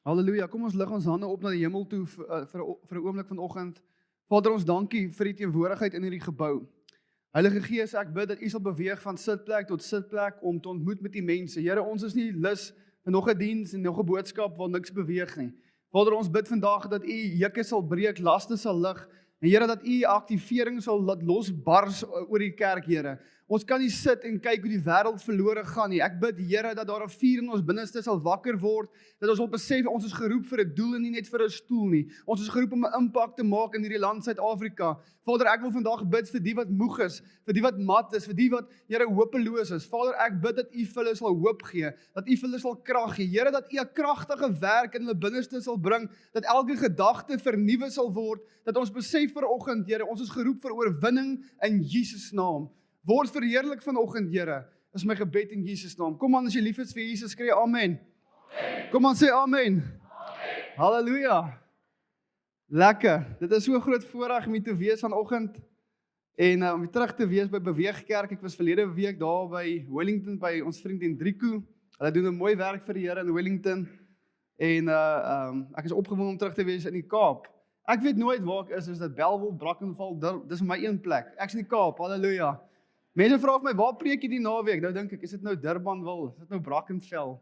Halleluja, kom ons lig ons hande op na die hemel toe vir 'n oomblik vanoggend. Vader, ons dankie vir die teenwoordigheid in hierdie gebou. Heilige Gees, ek bid dat U sal beweeg van sitplek tot sitplek om te ontmoet met die mense. Here, ons is nie lus vir nog 'n diens en nog 'n boodskap waar niks beweeg nie. Vader, ons bid vandag dat U jukke sal breek, laste sal lig, en Here, dat U aktivering sal laat losbars oor die kerk, Here. Ons kan nie sit en kyk hoe die wêreld verlore gaan nie. Ek bid, Here, dat daar 'n vuur in ons binneste sal wakker word, dat ons wil besef, ons is geroep vir 'n doel en nie net vir 'n stoel nie. Ons is geroep om 'n impak te maak in hierdie land Suid-Afrika. Vader, ek wil vandag bid vir die wat moeg is, vir die wat mat is, vir die wat, Here, hopeloos is. Vader, ek bid dat U vir hulle sal hoop gee, dat U vir hulle sal krag gee. Here, dat U 'n kragtige werk in hulle binneste sal bring, dat elke gedagte vernuwe sal word, dat ons besef vanoggend, Here, ons is geroep vir oorwinning in Jesus naam. Word verheerlik vanoggend, Here, is my gebed in Jesus naam. Kom aan, as jy lief is vir Jesus, skree amen. Kom aan, sê amen. Halleluja. Lekker. Dit is so 'n groot voorreg om hier te wees vanoggend en om weer terug te wees by Beweegkerk. Ek was verlede week daar by Wellington by ons vriend Hendrico. Hulle doen 'n mooi werk vir die Here in Wellington. En ek is opgewonde om terug te wees in die Kaap. Ek weet nooit waar ek is dit Bellville, Brackenfell, dis my een plek. Ek's in die Kaap. Halleluja. Mense vra vir my, waar preek jy die naweek? Nou dink ek, is dit nou Durbanville? Is dit nou Brackenfell?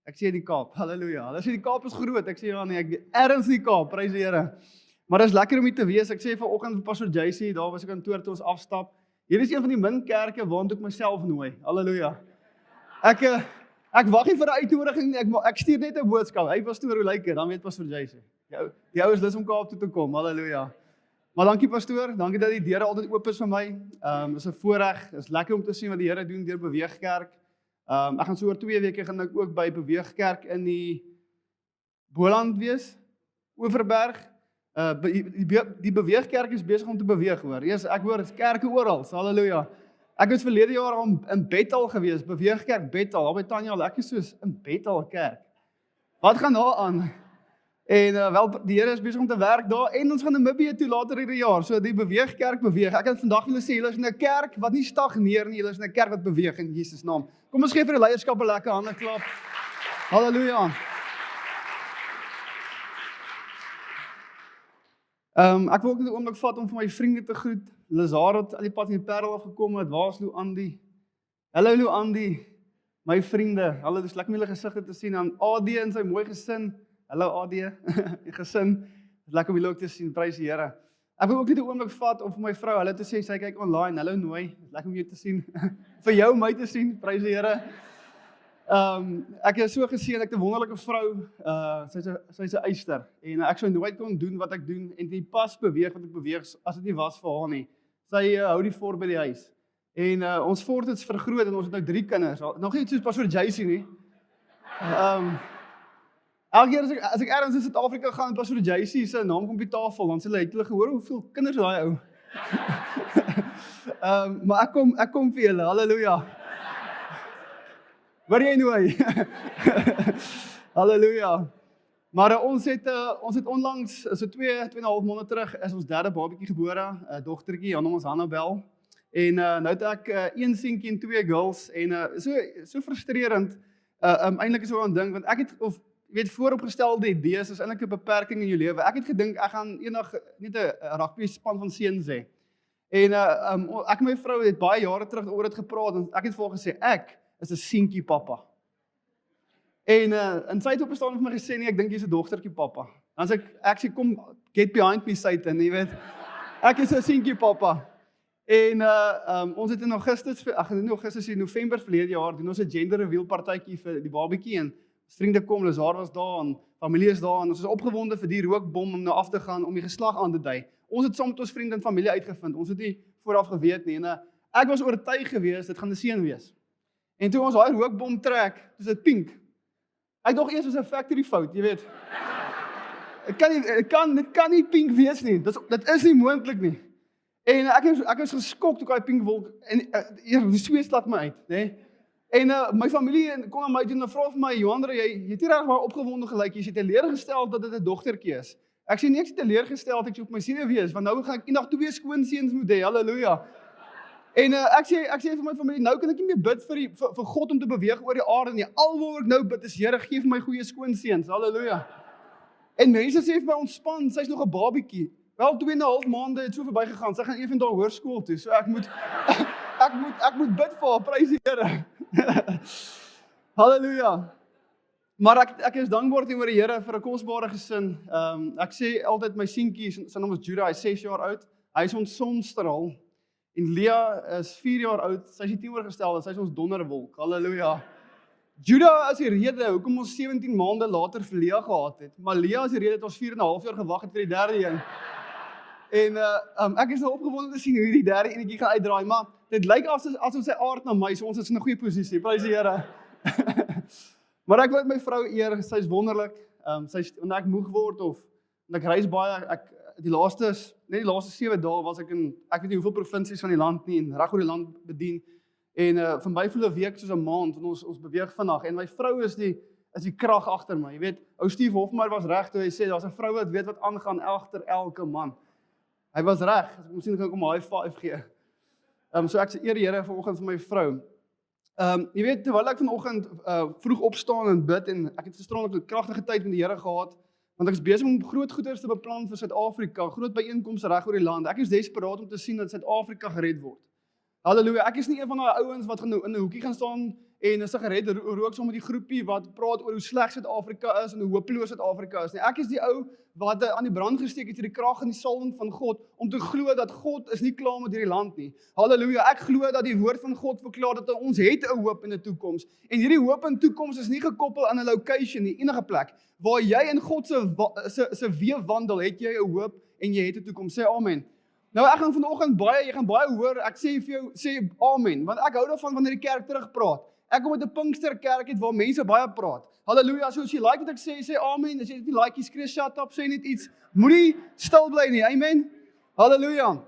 Ek sê in die Kaap, halleluja. Hulle sê die Kaap is groot, ek sê ja nee, ek ergens in die Kaap, prys die Here. Maar dit is lekker om hier te wees. Ek sê vanoggend vir Pastor JC, daar was 'n kantoor toe ons afstap. Hier is een van die min kerke waartoe ek myself nooi. Halleluja. Ek wag nie vir 'n uitnodiging nie, ek stuur net 'n boodskap. Hey pastoor, hoe lyk dit? Dan weet Pastor JC. Die ou is lus om Kaap toe te kom. Halleluja. Maar dankie pastoor, dankie dat die deure altyd oop is vir my. Is 'n voorreg, is lekker om te sien wat die Here doen deur Beweegkerk. Ek gaan so oor 2 weke gaan ek ook by Beweegkerk in die Boland wees, Overberg. Die Beweegkerk is besig om te beweeg, hoor. Eers ek hoor kerke oral, halleluja. Ek was verlede jaar in Bethel gewees, Beweegkerk Bethel, daar by Tanya, lekker soos in Bethel kerk. Wat gaan daar aan? En wel, die Here is besig om te werk daar, en ons gaan Namibië toe later hierdie jaar, so die Beweegkerk beweeg. Ek het vandag willen sê, julle is in 'n kerk wat nie stagneer nie, julle is in 'n kerk wat beweeg in Jesus naam. Kom ons gee vir die leierskap 'n lekker hande klap. Halleluja. Ek wil ook net 'n oomblik vat om vir my vriende te groet. Lazar het al die pad in die Parel afgekom het. Waar is Lou Andy? Hallo Lou Andy, my vriende. Hallo, dis lekker om julle gesigte te sien. En AD en sy mooi gesin. Hallo AD, die gesin. Dis lekker om julle ook te sien, prys die Here. Ek wil ook net 'n oomblik vat om vir my vrou hallo te sê, sy kyk online. Hallo Nooi, lekker om jou te sien. Vir jou my te sien, prys die Here. Ek is so geseën, ek het 'n wonderlike vrou. Sy's 'n eyster en ek sou nooit kon doen wat ek doen en die pas beweeg wat ek beweeg as dit nie was vir haar nie. Sy hou die fort by die huis. En ons fort het vergroot en ons het nou 3 kinders. Nog nie soos Pastor JC nie. Elke keer as ek ergens in Suid-Afrika gaan en Pastor JC se naam kom op die tafel, dan sê hulle gehoor hoeveel kinders daai ou. Maar ek kom vir julle. Halleluja. Waar jy nou? Halleluja. Maar ons het onlangs, so 2,5 maande terug, is ons derde babatjie gebore, 'n dogtertjie, haar naam is Hannabel. En nou het ek 1 seentjie en 2 girls, en so frustrerend, eintlik is so aan ding, want ek het, vooropgestelde idees is eintlik 'n beperking in jou lewe. Ek het gedink, ek gaan eendag net 'n rugby span van seuns hê. En ek en my vrou het baie jare terug oor dit gepraat, en ek het vir haar gesê, ek is 'n seentjie pappa. En sy het opgestaan vir my gesê, nee, ek dink jy's 'n dogtertjie pappa. Dan sê ek sê, kom, get behind me, Satan, jy weet. Ek is 'n seentjie pappa. En ons het in November verlede jaar, doen ons 'n gender reveal partytjie vir die babatjie, en vriende kom, Lazar was daar, en familie is daar, en ons is opgewonde vir die rookbom om nou af te gaan, om die geslag aan te dui. Ons het saam met ons vriende en familie uitgevind, ons het nie vooraf geweet nie, en ek was oortuig gewees, dit gaan 'n seun wees. En toe ons daai rookbom trek, is dit pink. Ek dink eers was 'n factory fout, jy weet. Dit kan nie pink wees nie. Dit is nie moontlik nie. En ek is geskok toe ek daai pink wolk en die sweet laat my uit, nê? En my familie kom aan my toe en vra vir my, Johanre, jy het nie reg maar opgewonde gelyk, jy het teleurgestel dat dit 'n dogtertjie is. Ek sê nie ek is teleurgestel dat ek op my sewe wees, want nou gaan ek eendag 2 skoonseuns moet hê. Halleluja. En ek sê vir my familie, nou kan ek nie meer bid vir God om te beweeg oor die aarde nie. Alwaar ek nou bid is, Here, gee vir my goeie skoonseuns. Halleluja. En mense sê vir my, ontspan, sy's nog 'n babietjie. Wel 2,5 maande het so verby gegaan. Sy gaan eendag hoërskool toe. So ek moet ek moet bid vir haar, prys die Here. Halleluja. Maar ek is dankbaar teenoor die Here vir 'n kosbare gesin. Ek sê altyd my seentjie, sy naam is Judah, hy is 6 jaar oud. Hy is ons sonstraal. En Leah is 4 jaar oud. Sy is die teenoorgestelde, sy is ons donderwolk. Halleluja. Judah is die rede hoekom ons 17 maande later vir Leah gehad het. Maar Leah is die rede dat ons 4,5 jaar gewag het vir die derde een. En ek is nou opgewonde te sien hoe hierdie derde enetjie gaan uitdraai, maar dit lyk asof sy aard na my, so ons is in 'n goeie posisie. Prys die Here. Maar ek wil my vrou eer, sy's wonderlik. Wanneer ek moeg word of ek reis baie, net die laaste 7 dae was ek in, ek weet nie hoeveel provinsies van die land nie, en reg oor die land bedien. En vir my voel 'n week soos 'n maand, want ons beweeg vandag. En my vrou is die krag agter my. Jy weet, ou Steve Hofmeyr was reg toe hy sê, daar's 'n vrou wat weet wat aangaan agter elke man. Hy was reg, miskien kan ek hom 'n high five gee. So ek eer die Here vanoggend vir my vrou. Jy weet, terwyl ek vanoggend vroeg opstaan en bid, en ek het gisterond 'n kragtige tyd met die Here gehad, want ek is besig om groot goeders te beplan vir Suid-Afrika, groot byeenkomste reg oor die land. Ek is desperaat om te sien dat Suid-Afrika gered word. Halleluja, ek is nie een van daai ouens wat in 'n hoekie gaan staan en 'n sigaret rook saam met die groepie wat praat oor hoe sleg Suid-Afrika is en hoe hopeloos Suid-Afrika is nie. Ek is die ou wat aan die brand gesteek het vir die krag en die salwing van God om te glo dat God is nie klaar met hierdie land nie. Halleluja, ek glo dat die woord van God verklaar dat ons het 'n hoop en 'n toekoms. En hierdie hoop en toekoms is nie gekoppel aan 'n location nie, enige plek. Waar jy in God se weë wandel, het jy 'n hoop en jy het 'n toekoms. Sê amen. Nou ek gaan vanoggend jy gaan baie hoor, ek sê vir jou, sê amen, want ek hou daarvan wanneer die kerk terugpraat. Ek kom uit 'n Pinksterkerk het waar mense baie praat. Halleluja, so as jy like wat ek sê amen, as jy dit nie like, jy skree shut up, sê net iets, moenie stil bly nie, amen. Halleluja.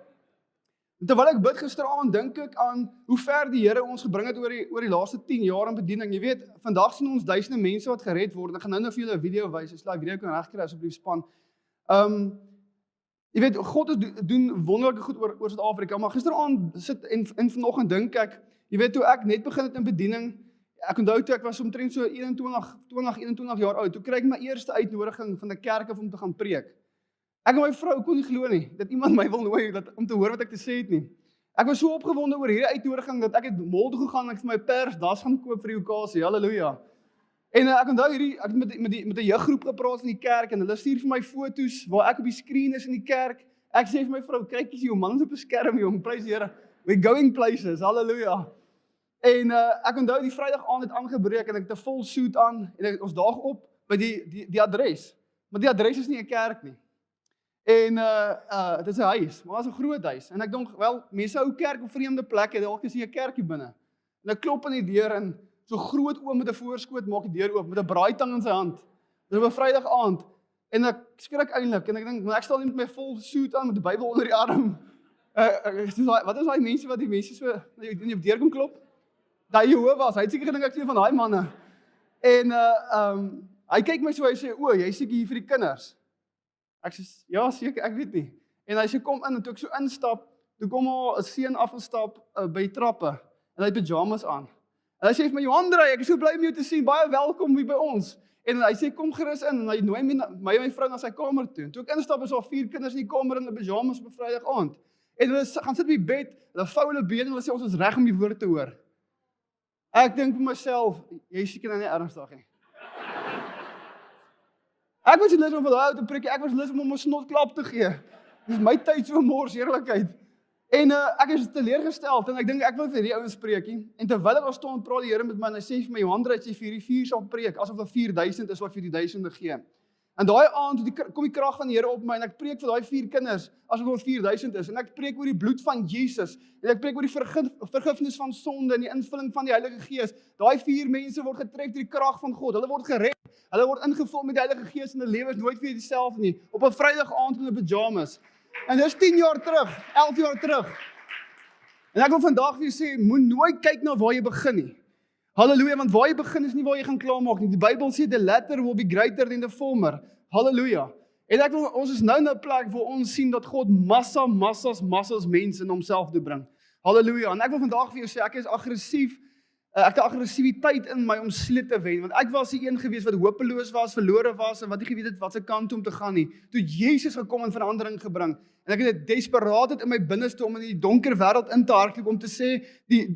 Terwyl ek bid gisteraand, dink ek aan hoe ver die Here ons gebring het oor die laaste 10 jaar in bediening. Jy weet, vandag sien ons duisende mense wat gered word. Ek gaan nou vir julle 'n video wys, as jy daai video kan regkry asseblief span. Jy weet, God doen wonderlike goed oor Suid-Afrika, maar gisteraand sit en vanoggend dink ek, jy weet, toe ek net begin het in bediening, ek onthou toe ek was omtrent so 21 jaar oud, toe kry ek my eerste uitnodiging van 'n kerk af om te gaan preek. Ek en my vrou kon nie glo nie, dat iemand my wil nooi om te hoor wat ek te sê het nie. Ek was so opgewonde oor hierdie uitnodiging, dat ek het mall toe gegaan en ek vir my pers das gaan koop vir die okasie, halleluja. En ek onthou ek het met 'n jeuggroep gepraat in die kerk, en hulle stuur vir my foto's, waar ek op die skreen is in die kerk. Ek sê vir my vrou, kyk eens jou mans op 'n skerm, jong, prys die Here, we're going places, halleluja. En ek onthou die Vrydag aand het aangebreek, en ek het 'n vol suit aan, en ons daag op by die adres, maar die adres is nie 'n kerk nie. En dit is 'n huis, maar dit is 'n groot huis, en ek dink, wel, mense hou kerk op vreemde plekke, dalk is hier 'n kerkie binne. En ek klop aan die deur, en so groot oom met 'n voorskoot maak die deur oop, met 'n braaitang in sy hand. Dit was 'n Vrydag aand, en ek skrik eintlik, en ek dink, maar ek staan nie met my vol suit aan, met die Bybel onder die arm. Wat is daai mense wat die mense so in die deur kom klop? Daai Jehovah's, hy het seker gedink ek sien van daai manne. En hy kyk my so, hy sê, o, jy is seker hier vir die kinders. Ek sê, ja, seker, ek weet nie. En hy sê, kom in, en toe ek so instap, toe kom al 'n seun afgestap by die trappe, en hy het pyjamas aan. En hy sê vir my, Johandre, ek is so bly om jou te sien, baie welkom hier by ons. En hy sê, kom gerus in, en hy nooi my en my vrou na sy kamer toe. En toe ek instap, is al 4 kinders in die kamer in 'n pyjamas op 'n Vrydag aand. En hulle gaan sit op die bed, hulle vou hulle bene, en hulle sê, ons is reg om die woord te hoor. Ek dink vir myself, jy is seker nou nie ernstig nie. Ek was lus om vir daai ou te preek, ek was lus om hom 'n snotklap te gee. Dis my tyd so mors, eerlikheid. En ek is teleurgesteld, en ek dink ek wil vir hierdie ouens preek nie. En terwyl ek daar staan, praat die Here met my, en hy sê vir my, Johandre, as jy vir hierdie 4 sal preek, asof daar 4000 is wat vir die duisende gee. En daai aand kom die krag van die Here op my, en ek preek vir daai 4 kinders, asof daar 4000 is, en ek preek oor die bloed van Jesus, en ek preek oor die vergifnis van sonde, en die invulling van die Heilige Gees. Daai 4 mense word getref deur die krag van God, hulle word gered, hulle word ingevul met die Heilige Gees, en hulle lewe is nooit weer dieselfde nie, op 'n Vrydag aand in 'n pyjamas. En dis 10 jaar terug, 11 jaar terug. En ek wil vandag vir jou sê, moet nooit kyk na waar jy begin nie. Halleluja, want waar jy begin is nie waar jy gaan klaarmaak nie. Die Bybel sê, the latter will be greater than the former. Halleluja. En ons is nou in 'n plek waar ons sien dat God massas mense in homself toe bring. Halleluja. En ek wil vandag vir jou sê, ek is aggressief. Ek het aggressiwiteit in my om siele te wen, want ek was die een gewees wat hopeloos was, verlore was en wat nie geweet het wat se kant om te gaan nie. Toe Jesus gekom en verandering gebring. En ek het 'n desperaatheid in my binneste om in die donker wêreld in te hardloop om te sê,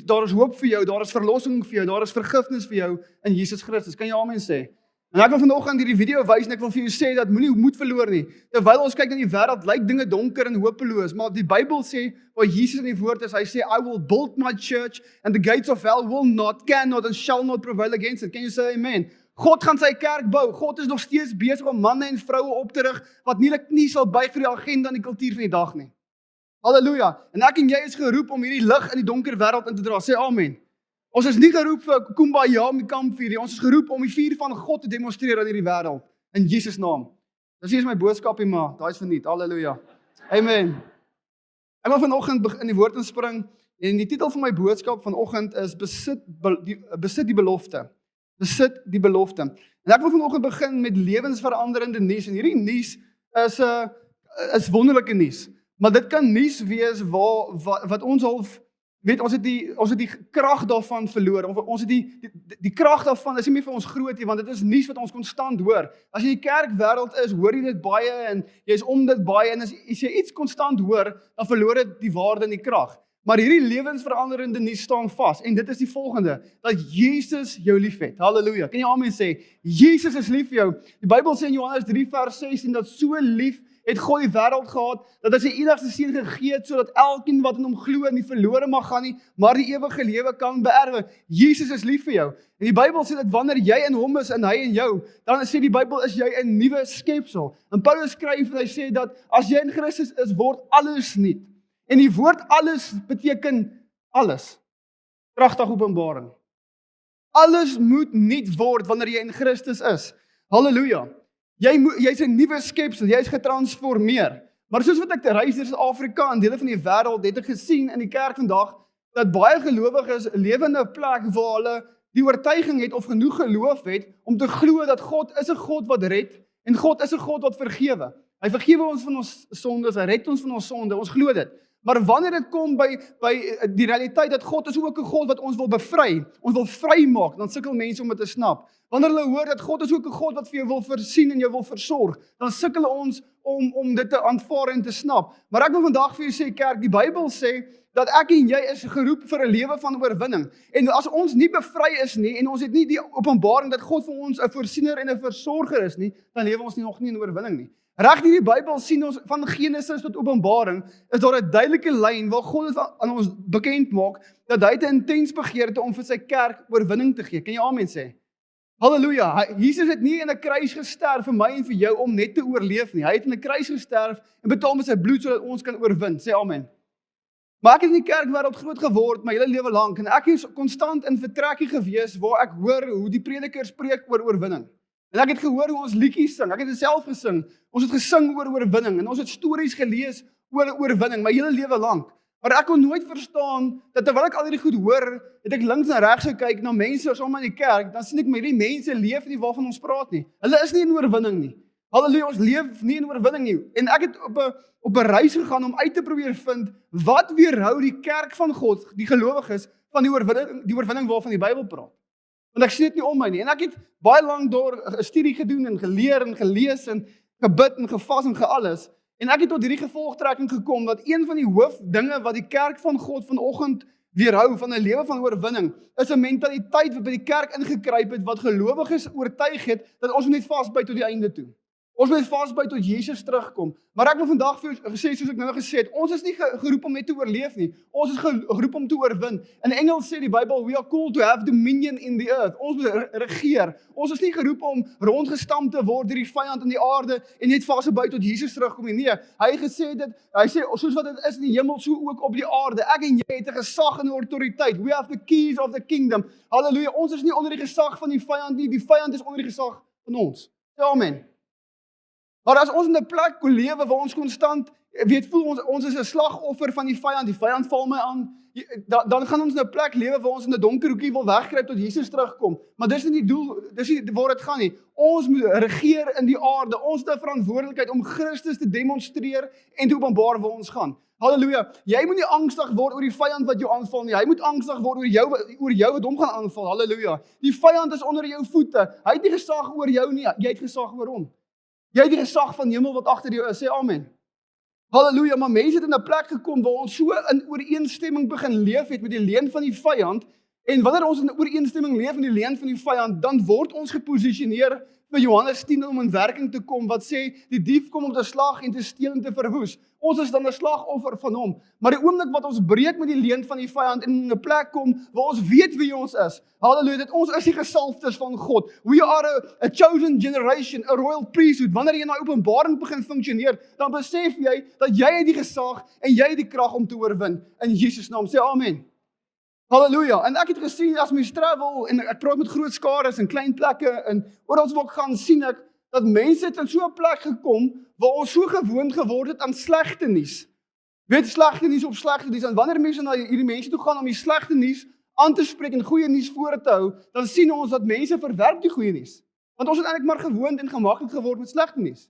daar is hoop vir jou, daar is verlossing vir jou, daar is vergifnis vir jou in Jesus Christus. Kan jy amen sê? En ek wil vanoggend hierdie video wys en ek wil vir jou sê dat moenie moed verloor nie. Terwyl ons kyk na die wêreld, lyk dinge donker en hopeloos, maar die Bybel sê, waar Jesus in die woord is, hy sê, I will build my church and the gates of hell will not, cannot and shall not prevail against it. Can you say amen? God gaan sy kerk bou. God is nog steeds besig om manne en vroue op te rig wat nie hulle knie sal buig vir die agenda en die kultuur van die dag nie. Halleluja. En ek en jy is geroep om hierdie lig in die donker wêreld in te dra. Sê amen. Ons is nie geroep vir kumbaya om die kampvuur nie. Ons is geroep om die vuur van God te demonstreer in hierdie wêreld in Jesus naam. Dis hier is my boodskapie, maar daai is verniet. Halleluja. Amen. Ek wil vanoggend in die woord inspring en die titel van my boodskap vanoggend is besit die belofte. Besit die belofte. En ek wil vanoggend begin met lewensveranderende nuus en hierdie nuus is wonderlike nuus. Maar dit kan nuus wees wat ons half weet, ons het die krag daarvan verloor. Ons het die krag daarvan is nie meer vir ons groot nie, want dit is nuus wat ons konstant hoor. As jy in die kerkwêreld is, hoor jy dit baie en jy is om dit baie en as jy iets konstant hoor, dan verloor dit die waarde en die krag. Maar hierdie lewensveranderende nuus staan vas en dit is die volgende, dat Jesus jou liefhet. Halleluja. Kan jy amen sê? Jesus is lief vir jou. Die Bybel sê in Johannes 3 vers 16 dat so lief het God die wêreld gehad, dat hy sy enigste seun gegee het, sodat elkeen wat in hom glo nie verlore mag gaan nie, maar die ewige lewe kan beerwe. Jesus is lief vir jou. En die Bybel sê dat wanneer jy in hom is en hy in jou, dan sê die Bybel is jy 'n nuwe skepsel. En Paulus skryf en hy sê dat as jy in Christus is, word alles nuut. En die woord alles beteken alles. Pragtige openbaring. Alles moet nuut word wanneer jy in Christus is. Halleluja. Jy's 'n nuwe skepsel, jy's getransformeer. Maar soos wat ek reis deur Suid-Afrika en dele van die wêreld, het ek gesien in die kerk vandag, dat baie gelowiges lewe in 'n plek waar hulle die oortuiging het of genoeg geloof het, om te glo dat God is 'n God wat red, en God is 'n God wat vergewe. Hy vergewe ons van ons sondes, hy red ons van ons sonde, ons glo dit. Maar wanneer dit kom by die realiteit dat God is ook 'n God wat ons wil bevry, ons wil vrymaak, dan sukkel mense om dit te snap. Wanneer hulle hoor dat God is ook 'n God wat vir jou wil voorsien en jou wil versorg, dan sukkel ons om dit te aanvaar en te snap. Maar ek wil vandag vir jou sê, kerk, die Bybel sê dat ek en jy is geroep vir 'n lewe van oorwinning. En as ons nie bevry is nie en ons het nie die openbaring dat God vir ons 'n voorsiener en 'n versorger is nie, dan lewe ons nog nie in oorwinning nie. Reg in die Bybel sien ons van Genesis tot Openbaring is daar 'n duidelike lyn waar God aan ons bekend maak dat hy 'n intens begeerte om vir sy kerk oorwinning te gee. Kan jy amen sê? Halleluja. Jesus het nie in 'n kruis gesterf vir my en vir jou om net te oorleef nie. Hy het in 'n kruis gesterf en betaal met sy bloed sodat ons kan oorwin. Sê amen. Maar ek het in die kerkwêreld groot geword my hele lewe lank en ek is konstant in vertrekkie gewees waar ek hoor hoe die predikers preek oor oorwinning. En ek het gehoor hoe ons liedjies sing. Ek het dit self gesing. Ons het gesing oor oorwinning en ons het stories gelees oor oorwinning my hele lewe lank. Maar ek kon nooit verstaan dat terwyl ek al hierdie goed hoor, het ek links en regs gekyk na mense soos in die kerk, dan sien ek my hierdie mense leef nie waarvan ons praat nie. Hulle is nie in oorwinning nie. Halleluja, ons leef nie in oorwinning nie. En ek het op 'n reis gegaan om uit te probeer vind wat weerhou die kerk van God, die gelowiges, van die oorwinning waarvan die Bybel praat. Want ek sien dit nie om my nie. En ek het baie lank daar 'n studie gedoen en geleer en gelees en gebid en gevas en gealles. En ek het tot hierdie gevolgtrekking gekom dat een van die hoofdinge wat die kerk van God vanoggend weerhou van 'n lewe van oorwinning, is 'n mentaliteit wat by die kerk ingekruip het wat gelowiges oortuig het dat ons moet net vasbyt tot die einde toe. Ons moet vasbyt tot Jesus terugkom. Maar ek wil vandag vir jou sê, soos ek nou gesê het, ons is nie geroep om net te oorleef nie. Ons is geroep om te oorwin. In Engels sê die Bybel, we are called to have dominion in the earth. Ons moet regeer. Ons is nie geroep om rondgestamp te word deur die vyand in die aarde en net vasbyt tot Jesus terugkom nie. Nee, hy sê soos wat dit is in die hemel, so ook op die aarde. Ek en jy het 'n gesag en 'n autoriteit. We have the keys of the kingdom. Halleluja. Ons is nie onder die gesag van die vyand nie. Die vyand is onder die gesag van ons. Amen. Maar as ons in 'n plek kon lewe waar ons konstant weet, voel ons is 'n slagoffer van die vyand val my aan. Dan gaan ons in 'n plek lewe waar ons in 'n donker hoekie wil wegkruip tot Jesus terugkom. Maar dis nie die doel, dis nie waar dit gaan nie. Ons moet regeer in die aarde. Ons het 'n verantwoordelikheid om Christus te demonstreer en te openbaar waar ons gaan. Halleluja. Jy moet nie angstig word oor die vyand wat jou aanval nie. Hy moet angstig word oor jou wat hom gaan aanval. Halleluja. Die vyand is onder jou voete. Hy het nie gesag oor jou nie. Jy het gesag oor hom. Jy het die gesag van hemel wat agter jou is. Sê amen. Halleluja, maar mense het in 'n plek gekom waar ons so in ooreenstemming begin leef het met die leuen van die vyand, en wanneer ons in ooreenstemming leef met die leuen van die vyand, dan word ons geposisioneer vir Johannes 10 om in werking te kom, wat sê, die dief kom om te slag en te steel en te verwoes. Ons is dan 'n slagoffer van hom, maar die oomblik wat ons breek met die leuen van die vyand en in 'n plek kom waar ons weet wie ons is, halleluja, dat ons is die gesalfdes van God. We are a chosen generation, a royal priesthood. Wanneer jy in daai openbaring begin funksioneer, dan besef jy dat jy het die gesag en jy het die krag om te oorwin. In Jesus naam, sê amen. Halleluja. En ek het gesien as mens travel en ek praat met groot skares en klein plekke en oral waar ek gaan, sien ek dat mense het in so 'n plek gekom waar ons so gewoond geword het aan slegte nuus. Weet, slegte nuus op slegte nuus. En wanneer mense na hierdie mense toe gaan om die slegte nuus aan te spreek en goeie nuus voor te hou, dan sien ons dat mense verwerp die goeie nuus. Want ons het eintlik maar gewoond en gemaklik geword met slegte nuus.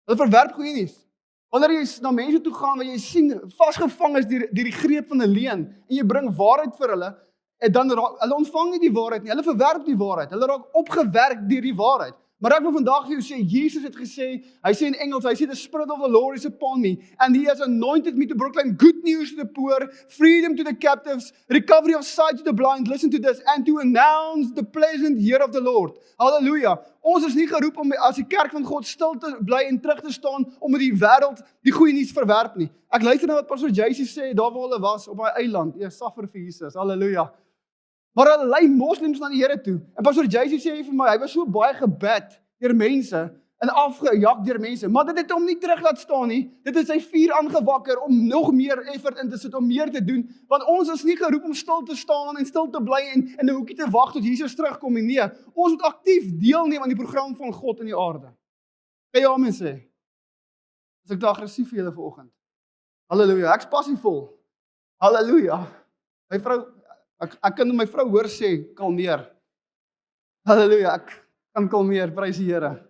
Hulle verwerp goeie nuus. Wanneer jy na mense toe gaan waar jy sien vasgevang is deur die greep van 'n leuen en jy bring waarheid vir hulle, en dan hulle ontvang nie die waarheid nie, hulle verwerp die waarheid. Hulle raak opgewerk deur die waarheid. Maar ek wil vandag vir jou sê, Jesus het gesê, hy sê in Engels, hy sê, the Spirit of the Lord is upon me, and he has anointed me to proclaim good news to the poor, freedom to the captives, recovery of sight to the blind, listen to this, and to announce the pleasant year of the Lord. Halleluja. Ons is nie geroep om as die kerk van God stil te bly en terug te staan om met die wêreld die goeie nuus verwerp nie. Ek luister na wat Pastor JC sê, daar waar hulle was, op daai eiland, suffer vir Jesus, halleluja. Maar hulle lei moslems na die Here toe. En Pastor JC sê vir my, hy was so baie gebed deur mense en afgejag deur mense, maar dit het hom nie terug laat staan nie. Dit het sy vuur aangewakker om nog meer effort in te sit, om meer te doen, want ons is nie geroep om stil te staan en stil te bly en in 'n hoekie te wag tot Jesus terugkom nie. Nee, ons moet aktief deelneem aan die program van God in die aarde. Kan jy amen sê? As ek te aggressief vir julle vanoggend. Halleluja, ek's passievol. Halleluja. My vrou, ek kan my vrou hoor sê, kalmeer. Halleluja, ek kan kalmeer, prys die Here.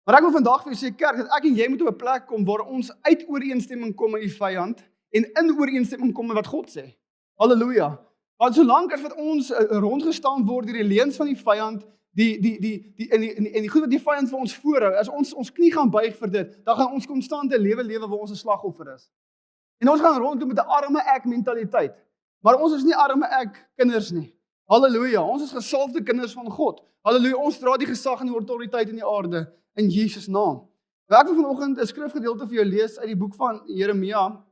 Maar ek wil vandag vir julle sê, kerk, dat ek en jy moet op 'n plek kom waar ons uit ooreenstemming kom met die vyand en in ooreenstemming kom met wat God sê. Halleluja. Want solank as wat ons rondgestaan word deur die leuns van die vyand, die goed wat die vyand vir ons voorhou, as ons knie gaan buig vir dit, dan gaan ons konstante lewe waar ons 'n slagoffer is. En ons gaan rondloop met 'n arme ek mentaliteit. Maar ons is nie arme ek kinders nie. Halleluja. Ons is gesalfde kinders van God. Halleluja. Ons dra die gesag en die autoriteit in die aarde in Jesus naam. Ek wil vanoggend 'n skrifgedeelte vir jou lees uit die boek van Jeremia,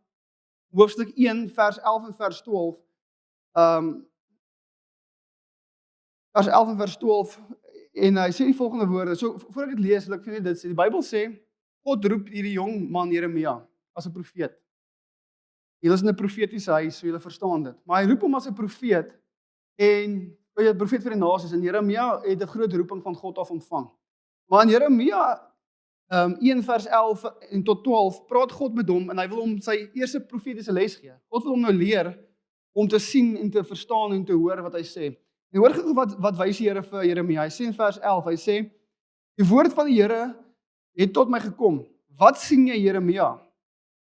hoofstuk 1 vers 11 en vers 12. Vers 11 en vers 12, en hy sê die volgende woorde. So voor ek dit lees, wil ek vir julle dit sê. Die Bybel sê God roep hierdie jong man Jeremia as 'n profeet. Hy was in 'n profetiese huis, so julle verstaan dit. Maar hy roep hom as 'n profeet en hy 'n profeet vir die nasies, en Jeremia het 'n groot roeping van God af ontvang. Maar in Jeremia 1 vers 11 en tot 12 praat God met hom en hy wil hom sy eerste profetiese les gee. God wil hom nou leer om te sien en te verstaan en te hoor wat hy sê. En hoor gou wat wys die Here vir Jeremia. Hy sê in vers 11, hy sê, die woord van die Here het tot my gekom. Wat sien jy, Jeremia?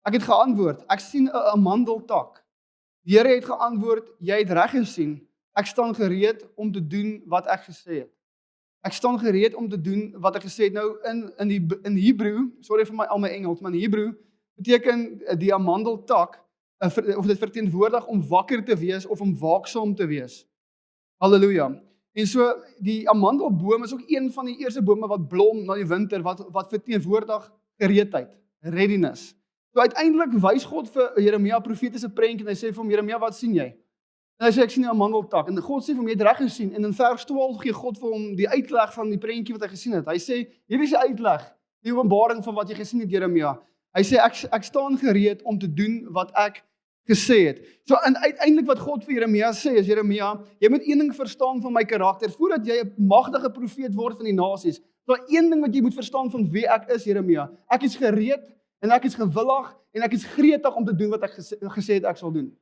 Ek het geantwoord, ek sien 'n amandeltak. Die Here het geantwoord, jy het reg gesien. Ek staan gereed om te doen wat ek gesê het. Ek staan gereed om te doen wat ek gesê het. Nou in Hebreë, sorry vir al my Engels, maar in Hebreë beteken die amandeltak of dit verteenwoordig om wakker te wees of om waaksaam te wees. Halleluja. En so die amandelboom is ook een van die eerste bome wat blom na die winter wat verteenwoordig gereedheid, readiness. So uiteindelik wys God vir Jeremia 'n profetiese prentjie en hy sê vir hom, Jeremia, wat sien jy? En hy sê, ek sien 'n amandeltak. En God sê vir hom, jy het reg gesien. En in vers 12 gee God vir hom die uitleg van die prentjie wat hy gesien het. Hy sê, hierdie is die uitleg, die openbaring van wat jy gesien het, Jeremia. Hy sê, ek staan gereed om te doen wat ek gesê het. So en uiteindelik wat God vir Jeremia sê is, Jeremia, jy moet een ding verstaan van my karakter, voordat jy 'n magtige profeet word van die nasies. Maar een ding wat jy moet verstaan van wie ek is, Jeremia. Ek is gereed en ek is gewillig en ek is gretig om te doen wat ek gesê het ek sal doen.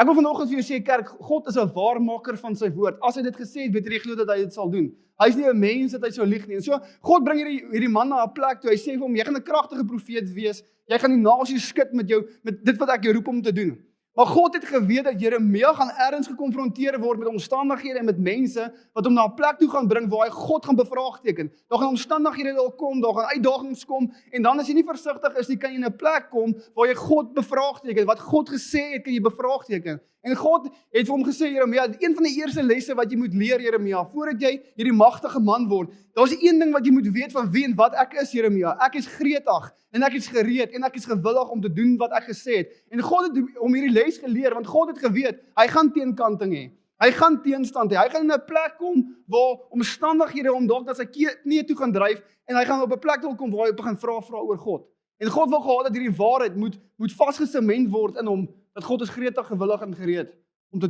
Ek wil vanoggend vir jou sê, kerk, God is 'n waarmaker van sy woord. As hy dit gesê het, beter jy glo dat hy dit sal doen. Hy is nie 'n mens dat hy sou lieg nie. En so, God bring hierdie man na 'n plek toe. Hy sê vir hom, jy gaan 'n kragtige profeet wees. Jy gaan die nasies skud met dit wat ek jou roep om te doen. Maar God het geweet dat Jeremia gaan ergens gekonfronteer word met omstandighede en met mense wat hom na 'n plek toe gaan bring waar hy God gaan bevraagteken. Daar gaan omstandighede daar kom, daar gaan uitdagings kom en dan as jy nie versigtig is nie, kan jy in 'n plek kom waar jy God bevraagteken. Wat God gesê het, kan jy bevraagteken. En God het vir hom gesê, Jeremia, een van die eerste lesse wat jy moet leer, Jeremia, voordat jy hierdie magtige man word, daar's een ding wat jy moet weet van wie en wat ek is, Jeremia. Ek is gretig en ek is gereed en ek is gewillig om te doen wat ek gesê het. En God het hom hierdie les geleer, want God het geweet, hy gaan teenkanting hê. Hy gaan teenstand hê. Hy gaan in 'n plek kom waar omstandighede hom dalk na sy knie toe gaan dryf en hy gaan op 'n plek toe kom waar hy begin vra oor God. En God wil gehad dat hierdie waarheid moet vasgesement word in hom, dat God is gretig, gewillig en gereed om te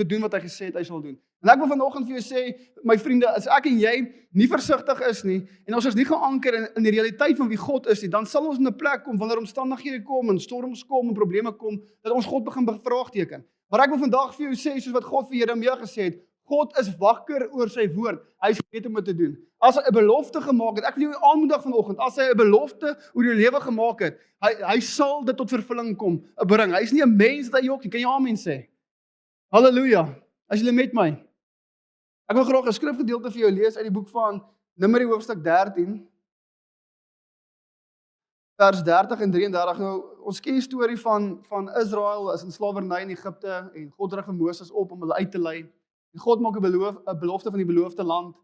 doen wat hy gesê het hy sal doen. En ek wil vanoggend vir jou sê, my vriende, as ek en jy nie versigtig is nie, en ons is nie geanker in die realiteit van wie God is nie, dan sal ons in 'n plek kom, wanneer omstandighede kom, en storms kom, en probleme kom, dat ons God begin bevraagteken. Maar ek wil vandag vir jou sê, soos wat God vir Jeremia gesê het, God is wakker oor sy woord. Hy is gereed om dit te doen. As hy 'n belofte gemaak het, ek wil jou aanmoedig vanoggend, as hy 'n belofte oor jou lewe gemaak het, hy sal dit tot vervulling bring. Hy is nie 'n mens dat hy jok nie. Kan jy amen sê? Halleluja. As julle met my. Ek wil graag 'n skrifgedeelte vir jou lees uit die boek van Numeri hoofstuk 13. Vers 30 en 33. Nou, ons ken die storie van Israel is in slawerny in Egipte en God rig vir Moses op om hulle uit te lei. En God maak 'n belofte van die beloofde land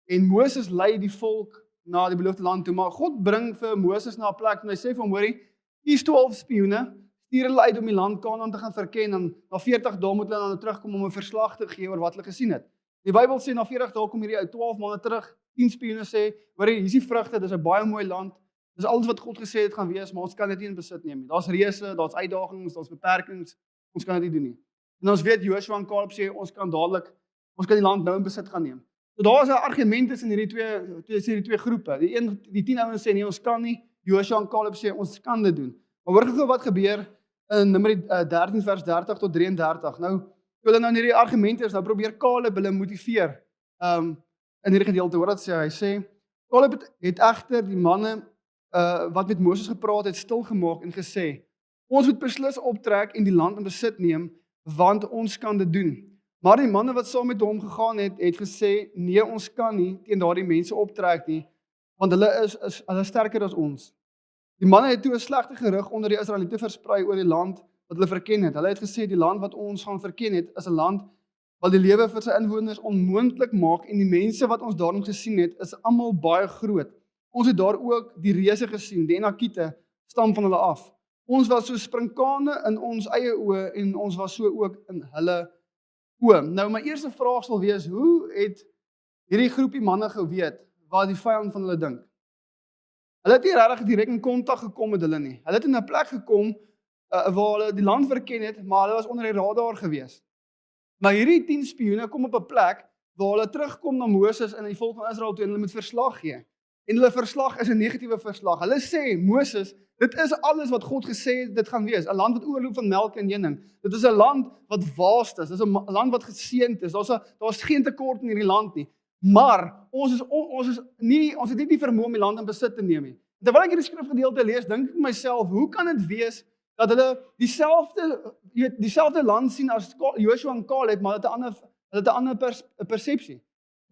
en Moses lei die volk na die beloofde land toe, maar God bring vir Moses na 'n plek en hy sê vir hom, hoorie, hier's 12 spioene, stuur hulle uit om die land Kanaan te gaan verken en na 40 dae moet hulle dan terugkom om 'n verslag te gee oor wat hulle gesien het. Die Bybel sê na 40 dae kom hierdie ou 12 manne terug, 10 spioene sê, hoorie, hier's die vrugte, dis 'n baie mooi land. Dis alles wat God gesê het gaan wees, maar ons kan dit nie in besit neem nie. Daar's reëse, daar's uitdagings, daar's beperkings. Ons kan dit nie doen nie. En ons weet Joshua en Caleb sê ons kan die land nou in besit gaan neem. So daar is 'n argument tussen hierdie twee groepe. Die 10 ouens sê nee, ons kan nie. Joshua en Caleb sê ons kan dit doen. Maar hoor gou wat gebeur in Numeri 13 vers 30 tot 33. Nou, toe hulle nou in hierdie argumente is, nou probeer Caleb hulle motiveer. In hierdie gedeelte hoor wat sê hy sê Caleb het egter die manne wat met Moses gepraat het stil gemaak en gesê, ons moet beslis optrek en die land in besit neem, want ons kan dit doen. Maar die manne wat saam met hom gegaan het gesê, nee, ons kan nie teen daardie mense optrek nie, want hulle is sterker as ons. Die manne het toe 'n slegte gerug onder die Israeliete versprei oor die land wat hulle verken het. Hulle het gesê, die land wat ons gaan verken het, is 'n land wat die lewe vir sy inwoners onmoontlik maak en die mense wat ons daarin gesien het, is almal baie groot. Ons het daar ook die reuse gesien, die Enakiete stam van hulle af. Ons was so sprinkane in ons eie oë en ons was so ook in hulle oë. Nou my eerste vraag sal wees, hoe het hierdie groepie manne geweet wat die vyand van hulle dink? Hulle het nie regtig direk in kontak gekom met hulle nie. Hulle het in 'n plek gekom waar hulle die land verken het, maar hulle was onder die radar gewees. Maar hierdie 10 spioene kom op 'n plek waar hulle terugkom na Moses en die volk van Israel toe en hulle moet verslag gee. En hulle verslag is 'n negatiewe verslag. Hulle sê, Moses, dit is alles wat God gesê het dit gaan wees. 'n Land wat oorloop van melk en honing. Dit is 'n land wat vaast is. Dit is 'n land wat geseënd is. Daar's geen tekort in hierdie land nie. Maar ons het nie die vermoë om die land in besit te neem nie. Terwyl ek hierdie skrifgedeelte lees, dink ek myself, hoe kan dit wees dat hulle dieselfde land sien as Joshua en Caleb, maar hulle het 'n ander persepsie.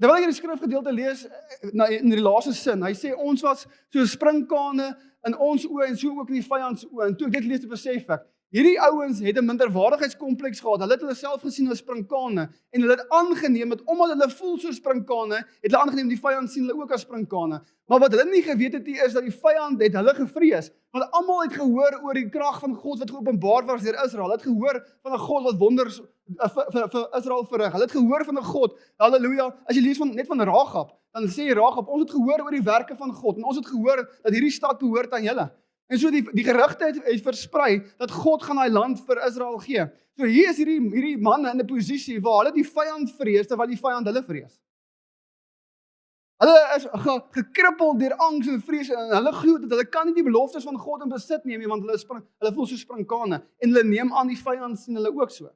Terwyl ek hierdie skrifgedeelte lees in die laaste sin, hy sê ons was so sprinkane in ons oë en so ook in die vyand se oë. En toe ek dit lees, besef ek, hierdie ouens het 'n minderwaardigheidskompleks gehad. Hulle het hulle self gesien as sprinkane en hulle het aangeneem dat omdat hulle voel so sprinkane, het hulle aangeneem die vyand sien hulle ook as sprinkane. Maar wat hulle nie geweet het is dat die vyand het hulle gevrees. Want almal het gehoor oor die krag van God wat geopenbaar was deur Israel. Hulle het gehoor van 'n God wat wonders vir Israel verrig. Hulle het gehoor van 'n God. Halleluja. As jy lees net van Rahab, dan sê Rahab, ons het gehoor oor die werke van God en ons het gehoor dat hierdie stad behoort aan julle. En so die gerugte het versprei dat God gaan daai land vir Israel gee. So hier is hierdie manne in 'n posisie waar hulle die vyand vrees terwyl die vyand hulle vrees. Hulle is gekrippel deur angs en vrees en hulle glo dat hulle kan nie die beloftes van God in besit neem nie, want hulle voel so sprinkane en hulle neem aan die vyand sien hulle ook so.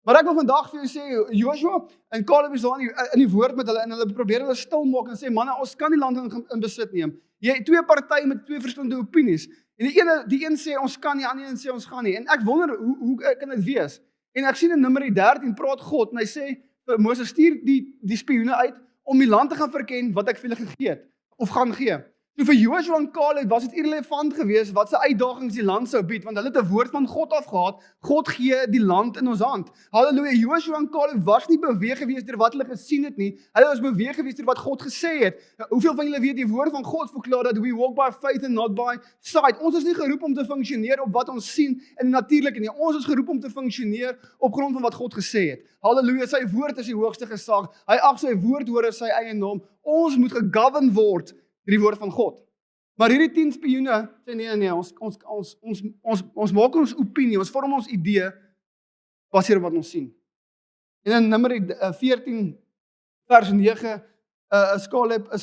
Maar ek wil vandag vir jou sê, Joshua en Caleb is daar in die woord met hulle en hulle probeer hulle stil maak en sê, manne, ons kan die land in besit neem. Jy het twee partye met twee verskillende opinies. En die een sê ons kan nie, die ander een sê ons gaan nie. En ek wonder hoe kan dit wees? En ek sien in Numeri 13 praat God en hy sê vir Moses, stuur die spioene uit om die land te gaan verken wat ek vir hulle gegee het of gaan gee. So vir Joshua en Caleb was dit irrelevant geweest wat se uitdagings die land sou bied, want hulle het 'n woord van God afgehad. God gee die land in ons hand. Halleluja. Joshua en Caleb was nie beweeg geweest deur wat hulle gesien het nie. Hulle was beweeg geweest deur wat God gesê het. Hoeveel van julle weet die woord van God verklaar dat we walk by faith and not by sight. Ons is nie geroep om te funksioneer op wat ons sien in die natuurlike nie. Ons is geroep om te funksioneer op grond van wat God gesê het. Halleluja. Sy woord is die hoogste gesag. Hy ag sy woordhouer sy eie naam. Ons moet gegovern word die woord van God. Maar hierdie 10 spioene sê nee, ons maak ons opinie, ons vorm ons idee baseer op wat ons sien. En in Numeri 14 vers 9 is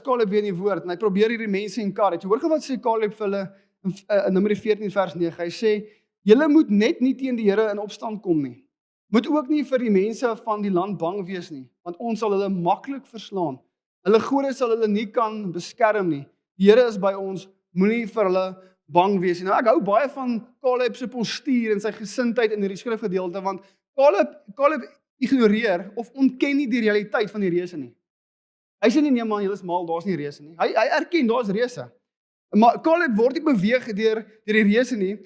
Caleb weer in die woord en hy probeer hierdie mense encourage. Hoor gou wat sê Caleb vir hulle in Numeri 14 vers 9. Hy sê: "Julle moet net nie teen die Here in opstand kom nie. Moet ook nie vir die mense van die land bang wees nie, want ons sal hulle maklik verslaan. Hulle gode sal hulle nie kan beskerm nie. Die Here is by ons, moenie vir hulle bang wees nie." Nou ek hou baie van Caleb se postuur en sy gesindheid in hierdie skrifgedeelte, want Caleb ignoreer of ontken nie die realiteit van die reëse nie. Hy sê nie, nee man, julle is mal, daar's nie reëse nie. Hy erken daar's reëse. Maar Caleb word nie beweeg deur die reëse nie.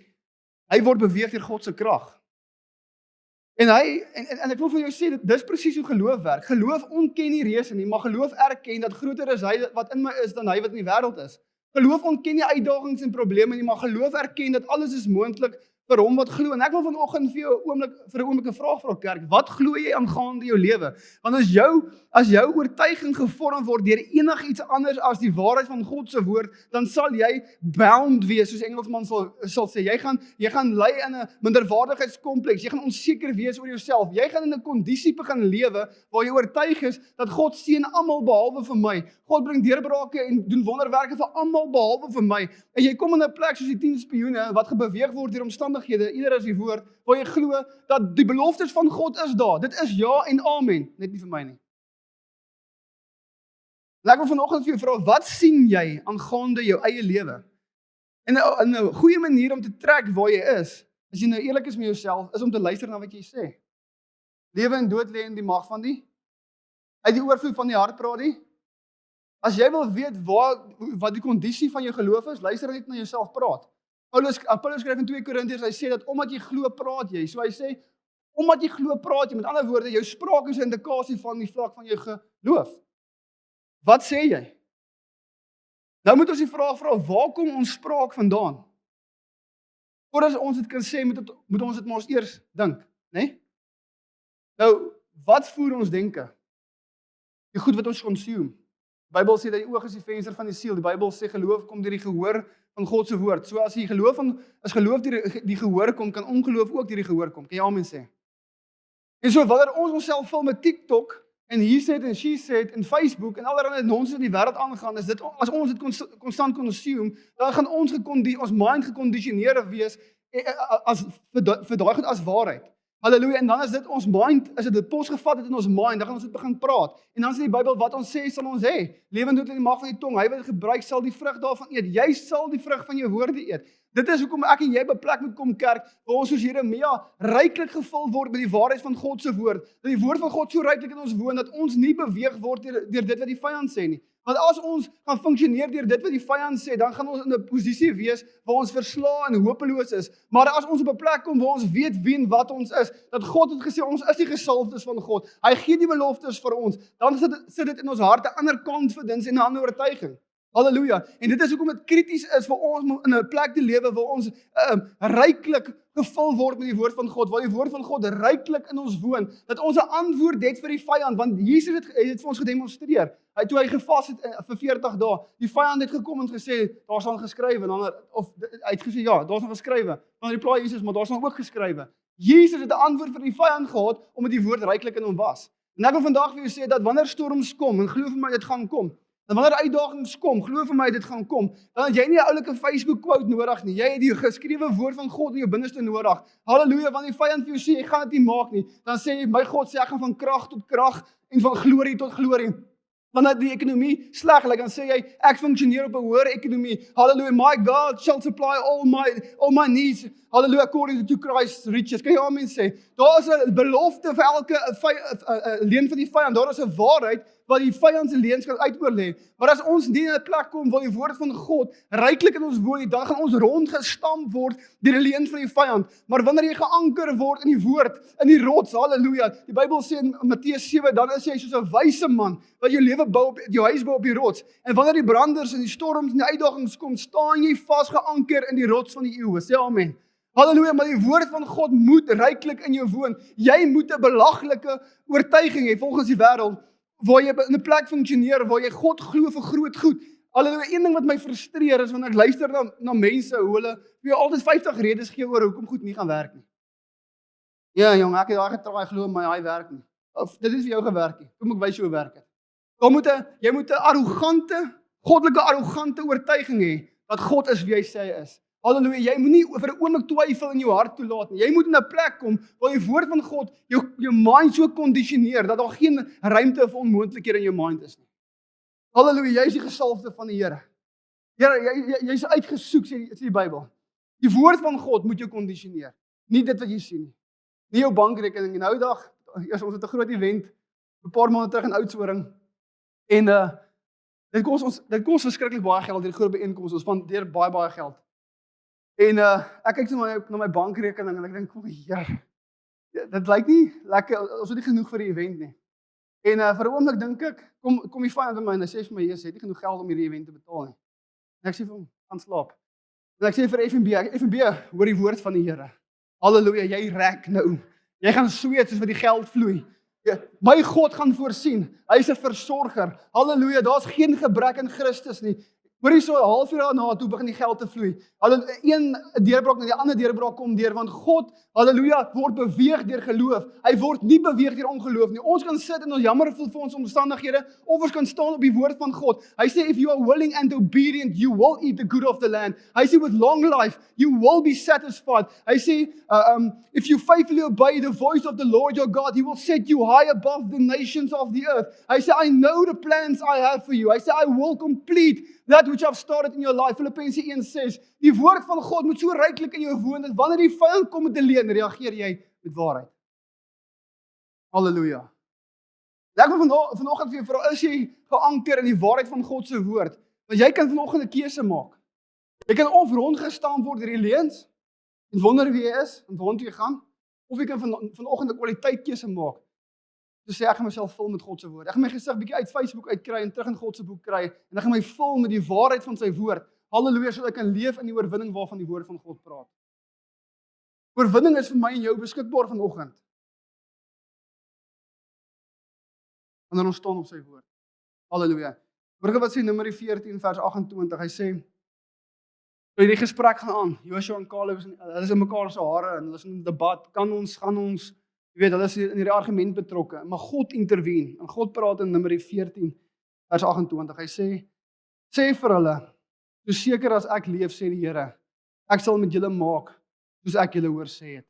Hy word beweeg deur God se krag. En ek wil vir jou sê, dis presies hoe geloof werk. Geloof ontken nie reëse nie, maar geloof erken dat groter is hy wat in my is dan hy wat in die wêreld is. Geloof ontken nie uitdagings en probleme nie, maar geloof erken dat alles is moontlik vir hom wat glo. En ek wil vanoggend vir jou 'n oomblik 'n vraag vra, kerk. Wat glo jy aangaande jou lewe? Want as jou oortuiging gevorm word deur enigiets anders as die waarheid van God se woord, dan sal jy bound wees, soos Engelsman sal sê. Jy gaan lê in 'n minderwaardigheidskompleks. Jy gaan onseker wees oor jouself. Jy gaan in 'n kondisie begin lewe waar jy oortuig is dat God seën almal behalwe vir my. God bring deurbrake en doen wonderwerke vir almal behalwe vir my. En jy kom in 'n plek soos die 10 spioene wat gebeweeg word deur omstandighede, eerder as die woord, waar jy glo dat die beloftes van God is daar. Dit is ja en amen, net nie vir my nie. Ek wil vanoggend vir jou vra, wat sien jy aangaande jou eie lewe? En 'n goeie manier om te trek waar jy is, as jy nou eerlik is met jouself, is om te luister na wat jy sê. Lewe en dood lê in die mag van uit die oorvloed van die hart praat die. As jy wil weet wat die kondisie van jou geloof is, luister net na jouself praat. Paulus skryf in 2 Korintiërs, hy sê dat omdat jy glo, praat jy. So hy sê, omdat jy glo, praat jy. Met ander woorde, jou spraak is 'n indikasie van die vlak van jou geloof. Wat sê jy? Nou moet ons die vraag vra, waar kom ons spraak vandaan? Voordat ons dit kan sê, moet ons dit maar eers dink, né? Nou, wat voer ons denke? Die goed wat ons consume. Die Bybel sê dat die oog is die venster van die siel. Die Bybel sê geloof kom deur die gehoor van God se woord. So as geloof deur die gehoor kom, kan ongeloof ook deur die gehoor kom. Kan jy amen sê? En so wanneer ons onsself vul met TikTok en he said en she said en Facebook en allerlei nonsens in die wêreld aangaan, is dit as ons dit konstant consume, dan gaan ons mind gekondisioneer wees as vir daai goed as waarheid. Halleluja, en dan is dit ons mind, as dit posgevat het in ons mind, dan gaan ons dit begin praat. En dan sê die Bybel, wat ons sê, sal ons hê. Lewe en dood lê in die mag van die tong. Hy wat gebruik sal die vrug daarvan eet. Jy sal die vrug van jou woorde eet. Dit is hoekom ek en jy by 'n plek moet kom, kerk, waar ons soos Jeremia ryklik gevul word met die waarheid van God se woord. Dat die woord van God so ryklik in ons woon dat ons nie beweeg word deur dit wat die vyand sê nie. Want as ons gaan funksioneer deur dit wat die vyand sê, dan gaan ons in 'n posisie wees waar ons verslae en hopeloos is. Maar as ons op 'n plek kom waar ons weet wie en wat ons is, dat God het gesê ons is die gesalfdes van God. Hy gee die beloftes vir ons. Dan sit dit in ons harte 'n ander confidence en 'n ander oortuiging. Halleluja. En dit is hoekom dit krities is vir ons om in 'n plek te lewe waar ons ryklik gevul word met die woord van God, waar die woord van God ryklik in ons woon, dat ons 'n antwoord het vir die vyand, want Jesus het vir ons gedemonstreer. Toe hy gevas het vir 40 dae, die vyand het gekom en gesê, daar staan geskrywe, hy het gesê, ja, daar staan geskrywe, dan reply Jesus, maar daar staan ook geskrywe. Jesus het 'n antwoord vir die vyand gehad, omdat die woord ryklik in hom was. En ek wil vandag vir jou sê, dat wanneer storms kom, en glo vir my, dit gaan kom, En wanneer uitdagings kom, glo vir my dit gaan kom, dan het jy nie 'n oulike Facebook quote nodig nie. Jy het die geskrewe woord van God in jou binneste nodig. Halleluja, wanneer die vyand vir jou sê jy gaan dit nie maak nie, dan sê jy my God sê ek gaan van krag tot krag en van glorie tot glorie. Wanneer die ekonomie sleg lyk, dan sê jy ek funksioneer op 'n hoër ekonomie. Halleluja, my God shall supply all my needs. Halleluja, according to Christ's riches. Kan jy amen sê? Daar is 'n belofte vir elke leen van die vyand. Daar is 'n waarheid wat die vyand se leuns kan uitoorlê. Maar as ons nie in 'n plek kom waar die woord van God ryklik in ons woon, dan gaan ons rondgestamp word deur die leuns van die vyand. Maar wanneer jy geanker word in die woord, in die rots, halleluja. Die Bybel sê in Matteus 7, dan is jy soos 'n wyse man wat jou lewe bou op jou huis bou op die rots. En wanneer die branders en die storms en die uitdagings kom, staan jy vasgeanker in die rots van die eeue. Sê amen. Halleluja, maar die woord van God moet ryklik in jou woon. Jy moet 'n belaglike oortuiging hê volgens die wêreld, waar jy in 'n plek funksioneer, waar jy God glo vir groot goed. Halleluja, een ding wat my frustreer is wanneer ek luister na mense, hoe hulle vir jou altyd 50 redes gee oor hoekom goed nie gaan werk nie. Ja, jong, ek het daai getraai, glo my, hy werk nie. Of dit is vir jou gewerk nie. Kom ek wys jou hoe werk dit. Jy moet 'n arrogante, goddelike arrogante oortuiging hê dat God is wie hy sê hy is. Halleluja, jy moenie vir 'n oomblik twyfel in jou hart toelaat nie. Jy moet in 'n plek kom waar die woord van God jou mind so kondisioneer dat daar geen ruimte vir onmoontlikhede in jou mind is nie. Halleluja, jy is die gesalfde van die Here. Here, jy's uitgesoek, sê die Bybel. Die woord van God moet jou kondisioneer, nie dit wat jy sien nie. Nie jou bankrekening nie. Nou dag, ons het 'n groot event 'n paar maande terug in Oudtshoorn en dit kos verskriklik baie geld, hierdie groot byeenkoms, ons spandeer baie geld. En ek kyk na my bankrekening en ek dink, Here, dit lyk nie lekker, ons het nie genoeg vir die event nie. En vir 'n oomblik dink ek, kom die vyand by my en hy sê vir my, jy het nie genoeg geld om hierdie event te betaal nie. En ek sê vir hom, gaan slaap. En ek sê vir FNB, hoor die woord van die Here. Halleluja, jy rek nou. Jy gaan sweet soos wat die geld vloei. My God gaan voorsien. Hy is 'n versorger. Halleluja, daar's geen gebrek in Christus nie. Hoorie so 'n halfuur daarna toe begin die geld te vloei. Een deurbraak na die ander deurbraak kom deur, want God, halleluja, word beweeg deur geloof. Hy word nie beweeg deur ongeloof nie. Ons kan sit en ons jammer voel vir ons omstandighede, of ons kan staan op die woord van God. Hy sê, if you are willing and obedient, you will eat the good of the land. Hy sê, with long life, you will be satisfied. Hy sê, if you faithfully obey the voice of the Lord your God, He will set you high above the nations of the earth. Hy sê, I know the plans I have for you. Hy sê, I will complete that which I've started in your life. Filippense 1:6. Die woord van God moet so ryklik in jou woon, dat wanneer die vyand kom met 'n leuen, reageer jy met waarheid. Halleluja. Ek wil vanoggend vir jou vra, is jy geanker in die waarheid van God se woord? Want jy kan vanoggend 'n keuse maak. Jy kan of rondgestaan word deur die leuns en wonder wie jy is en waartoe jy gaan, of jy kan vanoggend 'n kwaliteit keuse maak. So sê ek gaan myself vul met God se woord. Ek gaan my gesig bietjie uit Facebook uitkry en terug in God se boek kry en ek gaan my vul met die waarheid van sy woord. Halleluja, sodat ek kan leef in die oorwinning waarvan die woord van God praat. Oorwinning is vir my en jou beskikbaar vanoggend. Wanneer ons staan op sy woord. Halleluja. Hoor wat sê Numeri 14 vers 28. Hy sê, toe die gesprek gaan aan, Joshua en Caleb, hulle is in mekaar se hare en hulle is in 'n debat, gaan ons, jy weet, hulle is in hierdie argument betrokke, maar God intervene, en God praat in Numeri 14 vers 28. Hy sê vir hulle, so seker as ek leef, sê die Here, ek sal met julle maak, soos ek julle hoor sê het.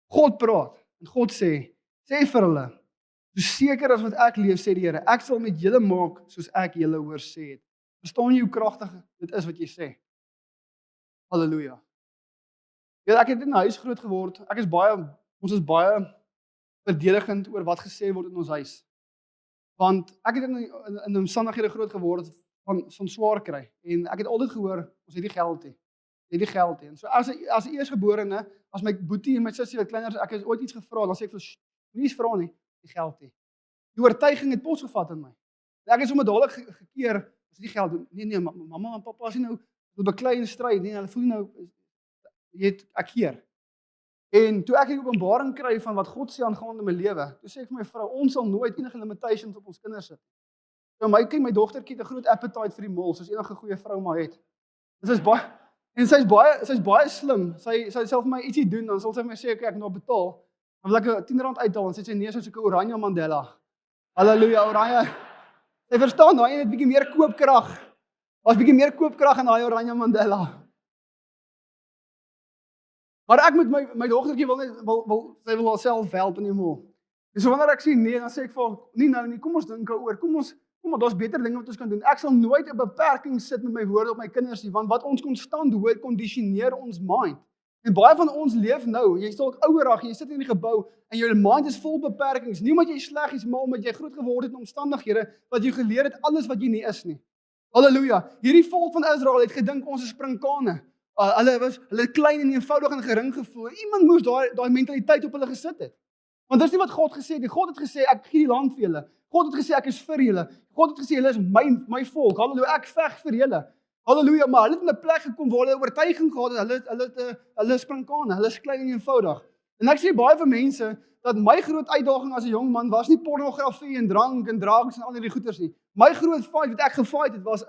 God praat, en God sê vir hulle, so seker as wat ek leef, sê die Here, ek sal met julle maak, soos ek julle hoor sê het. Verstaan jy hoe kragtig dit is wat jy sê? Halleluja. Ja, ek het in 'n huis groot geword, ons is baie verdedigend oor wat gesê word in ons huis. Want ek het in omstandighede groot geword van swaar kry. En ek het altyd gehoor, ons het nie geld nie. En so as eersgeborene, as my boetie en my sussie wat kleiner is, ek het ooit iets gevra, dan sê ek vir moenie eens vra nie, die geld nie. Die oortuiging het pos gevat in my. En ek het sommer dadelik gekeer, as die geld, nee, mamma en pappa is nie nou beklei en stry, nee, hulle voel nou, ek keer. En toe ek die openbaring kry van wat God sê aangaande my lewe, toe sê ek vir my vrou, ons sal nooit enige limitations op ons kinders sit. So my dogtertjie het 'n groot appetite vir die mol, soos enige goeie vrou maar het. En sy's baie slim. Sy self vir my ietsie doen, dan sal sy vir my sê, ek nou betaal. Dan wil ek 'n R10 uithaal en sê sy nee, soos 'n Oranje Mandela. Halleluja, Oranje. Jy verstaan, daai een het bietjie meer koopkrag. Daar's bietjie meer koopkrag in daai Oranje Mandela. Maar ek met my dogtertjie sy wil haarself help in die mall. Dis so wanneer ek sê nee, dan sê ek vir haar, nie nou nie, kom ons dink daaroor. Kom maar, daar's beter dinge wat ons kan doen. Ek sal nooit 'n beperking sit met my woorde op my kinders nie, want wat ons konstant doen, kondisioneer ons mind. En baie van ons leef nou, jy sal ouer raak, jy sit in die gebou en jou mind is vol beperkings. Nie omdat jy sleg is, maar omdat jy groot geword het in omstandighede wat jy geleer het alles wat jy nie is nie. Halleluja. Hierdie volk van Israel het gedink ons is sprinkane. Hulle klein en eenvoudig en gering gevoel. Iemand moes daai mentaliteit op hulle gesit het. Want dis nie wat God gesê het nie. God het gesê ek gee die land vir julle. God het gesê ek is vir julle. God het gesê julle is my volk. Halleluja, ek veg vir julle. Halleluja, maar hulle het in 'n plek gekom waar hulle oortuiging gehad het. Hulle is sprinkane, hulle is klein en eenvoudig. En ek sê baie vir mense dat my groot uitdaging as 'n jong man was nie pornografie en drank en drugs en al hierdie goeters nie. My groot fight wat ek gefight het was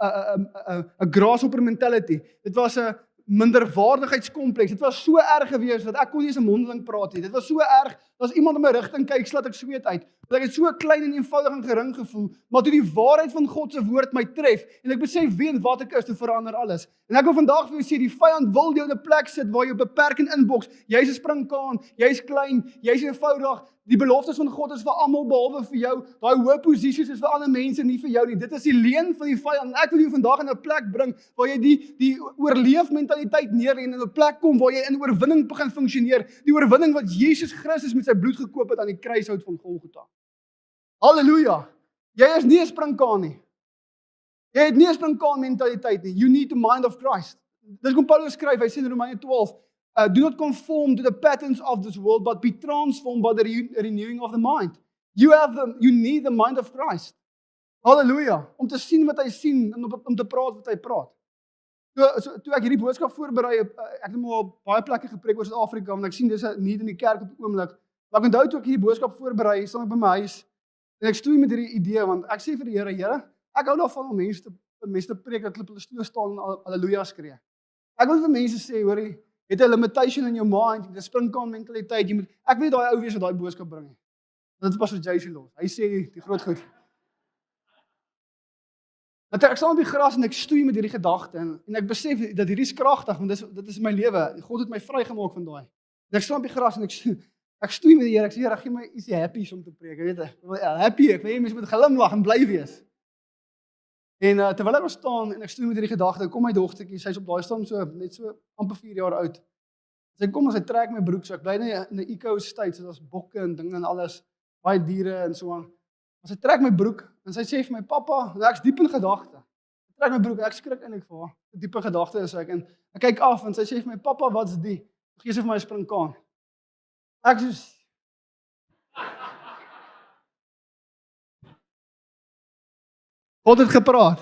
'n grasshopper mentality. Dit was 'n minderwaardigheidskompleks. Dit was so erg geweest dat ek kon nie eens 'n mondeling praat nie. Dit was so erg, as iemand in my rigting kyk, slaat ek sweet uit. Want ek het so klein en eenvoudig en gering gevoel, maar toe die waarheid van God se woord my tref en ek besef wie en wat ek is, toe verander alles. En ek wil vandag vir jou sê, die vyand wil jou in 'n plek sit waar jy beperking inboks. Jy's 'n sprinkaan, jy's klein, jy's eenvoudig. Die beloftes van God is vir almal behalwe vir jou. Daai hoë posisies is vir ander mense, nie vir jou nie. Dit is die leuen van die vyand. En ek wil jou vandag in 'n plek bring waar jy die oorleefmentaliteit neerlê en in 'n plek kom waar jy in oorwinning begin funksioneer. Die oorwinning wat Jesus Christus met sy bloed gekoop het aan die kruishout van Golgotha. Halleluja. Jy is nie 'n sprinkaan nie. Jy het nie 'n sprinkaan mentaliteit nie. You need the mind of Christ. Dis kom Paulus skryf, hy sê in Romeine 12, do not conform to the patterns of this world, but be transformed by the renewing of the mind. You need the mind of Christ. Halleluja. Om te sien wat hy sien en om te praat wat hy praat. Toe ek hierdie boodskap voorberei, ek het al baie plekke gepreek oor Suid-Afrika, want ek sien dis nie in die kerk op die oomblik. Maar ek onthou toe ek hierdie boodskap voorberei, staan ek by my huis en ek stoei met hierdie idee, want ek sê vir die Here, ek hou daarvan om mense te preek dat hulle op hulle stoel staan en halleluja skree. Ek wil vir mense sê, hoorie, het 'n limitation in jou mind, die sprinkaan mentaliteit, ek weet daai ou wees wat daai boodskap bring. Dit is pas vir JC los. Hy sê die groot goed. Dat ek staan op die gras en ek stoei met hierdie gedagte en ek besef dat hierdie is kragtig, want dit is my lewe. God het my vrygemaak van daai. En ek staan op die gras en ek stoei met die Here. Ek sê Here, gee my ietsie happy om te preek, weet jy. Ek wil happy, ek wil hê mense moet glimlag en bly wees. En terwyl ek staan en ek stoei met hierdie gedagte, kom my dogtertjie, sy's op daai stadium net so amper 4 jaar oud. Sy kom en sy trek my broek, so ek bly in 'n eco-state, so daar's bokke en dinge en alles, baie diere en so aan. Maar sy trek my broek en sy sê vir my pappa, en ek's diep in gedagte. Sy trek my broek, ek skrik eintlik vir haar. Diep in gedagte is ek en ek kyk af en sy sê vir my pappa, wat's die? Gee sy vir my 'n sprinkaan. Ek sê God het gepraat.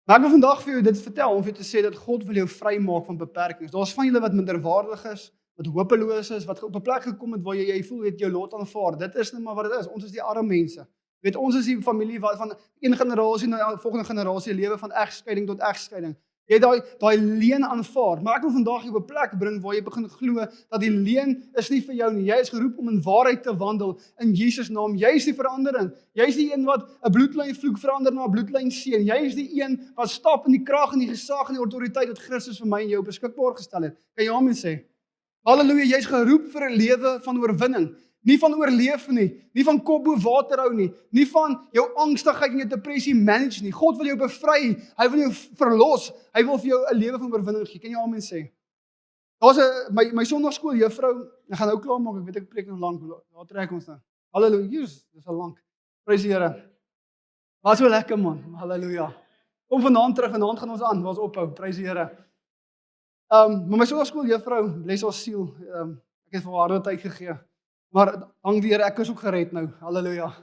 Maar ek wil vandag vir jou dit vertel, om vir jou te sê dat God wil jou vrymaak van beperkings. Daar's van julle wat minderwaardig is, wat hopeloos is, wat op 'n plek gekom het waar jy voel jy jou lot aanvaar. Dit is net maar wat dit is. Ons is die arme mense. Weet, ons is die familie wat van een generasie na die volgende generasie lewe van egskeiding tot egskeiding. Jy het daai leuen aanvaar, maar ek wil vandag jou op 'n plek bring waar jy begin glo dat die leuen is nie vir jou nie. Jy is geroep om in waarheid te wandel in Jesus naam. Jy is die verandering. Jy is die een wat 'n bloedlyn vloek verander na 'n bloedlyn seën. Jy is die een wat stap in die krag en die gesag en die autoriteit wat Christus vir my en jou beskikbaar gestel het. Kan jy amen sê? Halleluja, jy's geroep vir 'n lewe van oorwinning. Nie van oorleef nie van kop bo water hou nie van jou angstigheid en jou depressie manage nie. God wil jou bevry, hy wil jou verlos, hy wil vir jou 'n lewe van oorwinning gee. Kan jy amen sê? Daar's my sonndagskool juffrou, ek gaan nou klaar maak, ek weet ek preek nog lank, waar trek ons dan? Halleluja, dis al lank. Prys die Here. Was so lekker man, halleluja. Kom vanaand terug, vanaand gaan ons aan, ons ophou, prys die Here. Maar my sonndagskool juffrou, bless haar siel, ek het vir haar tyd gegee. Maar dank die Here, ek is ook gered nou. Halleluja.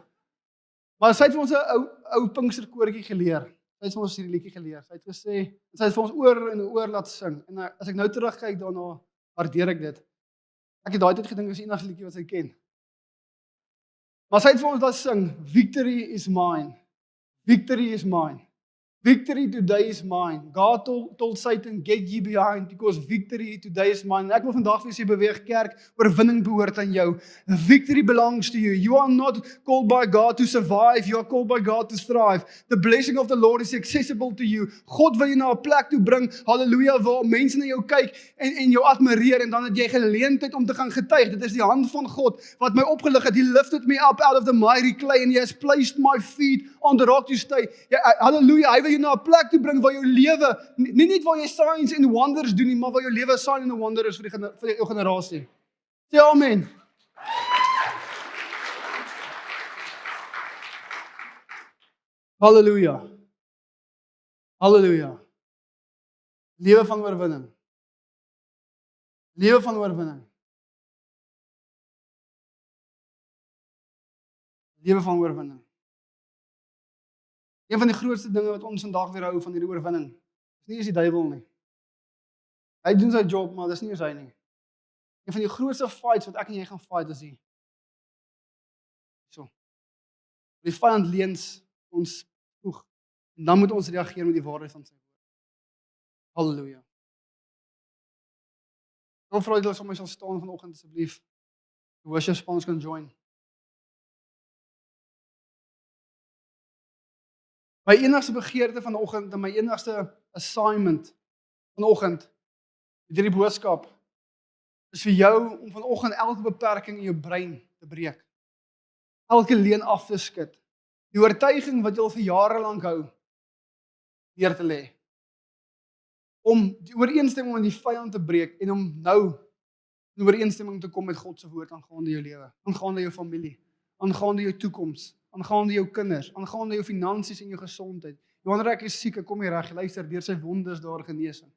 Maar sy het vir ons 'n ou Pinksterkoortjie geleer. Sy het vir ons hierdie liedjie geleer. Sy het gesê, sy het vir ons oor en oor laat sing. En as ek nou terugkyk daarna, waardeer ek dit. Ek het daai tyd gedink dis die enigste liedjie wat sy ken. Maar sy het vir ons laat sing, Victory is mine. Victory is mine. Victory today is mine. God told Satan, get ye behind, because victory today is mine. En ek wil vandag vir jy beweeg kerk, oorwinning behoort aan jou. Victory belongs to you. You are not called by God to survive, you are called by God to thrive. The blessing of the Lord is accessible to you. God wil jy na 'n plek toe bring, hallelujah, waar mense na jou kyk en jou admireer, en dan het jy geleentheid om te gaan getuig. Dit is die hand van God wat my opgelig het. He lifted me up out of the mighty clay and he has placed my feet on the rock to stay. Ja, hallelujah, hy wil jy na 'n plek toe bring waar jou lewe, nie net waar jy signs and wonders doen nie, maar waar jou lewe sign and wonder is vir jou generasie. Sê amen. Hallelujah. Hallelujah. Lewe van oorwinning. Lewe van oorwinning. Lewe van oorwinning. Een van die grootste dinge wat ons vandag weerhou van hierdie oorwinning, is nie eens die duiwel nie. Hy doen sy job, maar dis nie eens hy nie. Een van die grootste fights wat ek en jy gaan fight is hier. So. Die vyand leens ons oeg. En dan moet ons reageer met die waarheid van sy woord. Halleluja. Ek wil vra dat jy sal staan vanoggend asseblief. Die worship span kan join. My enigste begeerte vanoggend en my enigste assignment vanoggend met hierdie boodskap is vir jou om vanoggend elke beperking in jou brein te breek. Elke leuen af te skud. Die oortuiging wat jy al vir jare lank hou, neer te lê. Om die ooreenstemming met die vyand te breek en om nou in ooreenstemming te kom met God se woord aangaande jou lewe, aangaande jou familie, aangaande jou toekoms, aangaande jou kinders, aangaande jou finansies en jou gesondheid. Johanna, ek is siek, ek kom hier reg, luister, deur sy wondes daar genesing.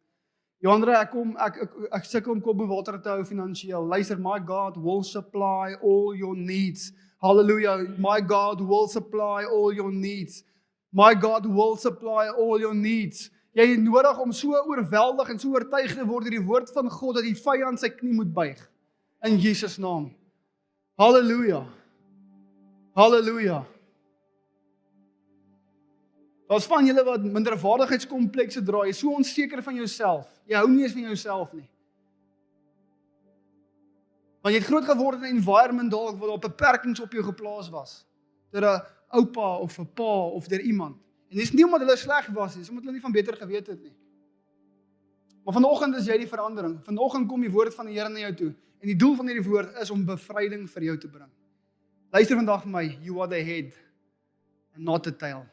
Johanna, ek sukkel om kop bo water te hou finansiëel. Luister, my God will supply all your needs. Hallelujah. My God will supply all your needs. My God will supply all your needs. Jy het nodig om so oorweldig en so oortuig te word deur die woord van God dat die vyand sy knie moet buig. In Jesus naam. Hallelujah. Hallelujah. Daar's van julle wat minderwaardigheidskomplekse dra, jy is so onseker van jouself. Jy hou nie eens van jouself nie. Want jy het groot geword in 'n environment dalk waar daar beperkings op jou geplaas was. Deur 'n oupa of 'n pa of deur iemand. En dis nie omdat hulle sleg was nie, dis omdat hulle nie van beter geweet het nie. Maar vanoggend is jy die verandering. Vanoggend kom die woord van die Here na jou toe. En die doel van hierdie woord is om bevryding vir jou te bring. Luister vandag vir my, you are the head and not the tail.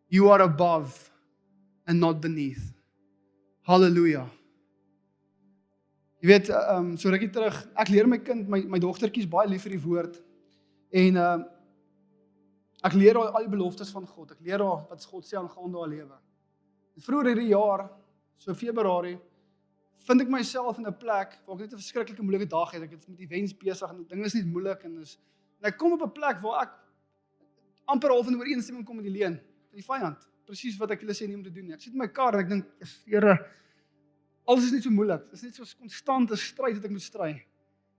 You are above and not beneath. Hallelujah. Jy weet, so rukkie terug, ek leer my kind, my dogtertjie is baie lief vir die woord. En ek leer haar al die beloftes van God. Ek leer haar wat God sê aangaande haar lewe. En vroeër hierdie jaar, so Februarie, vind ek myself in 'n plek waar ek net 'n verskriklike moeilike dag het. Ek is met events besig en dinge is nie moeilik en ek kom op 'n plek waar ek amper half in ooreenstemming kom met die leuen, die vyand. Presies wat ek hulle sê nie om te doen nie. Ek sit in my kar en ek dink, Here, alles is net so moeilik. Dit is net so 'n konstante stryd wat ek moet stry.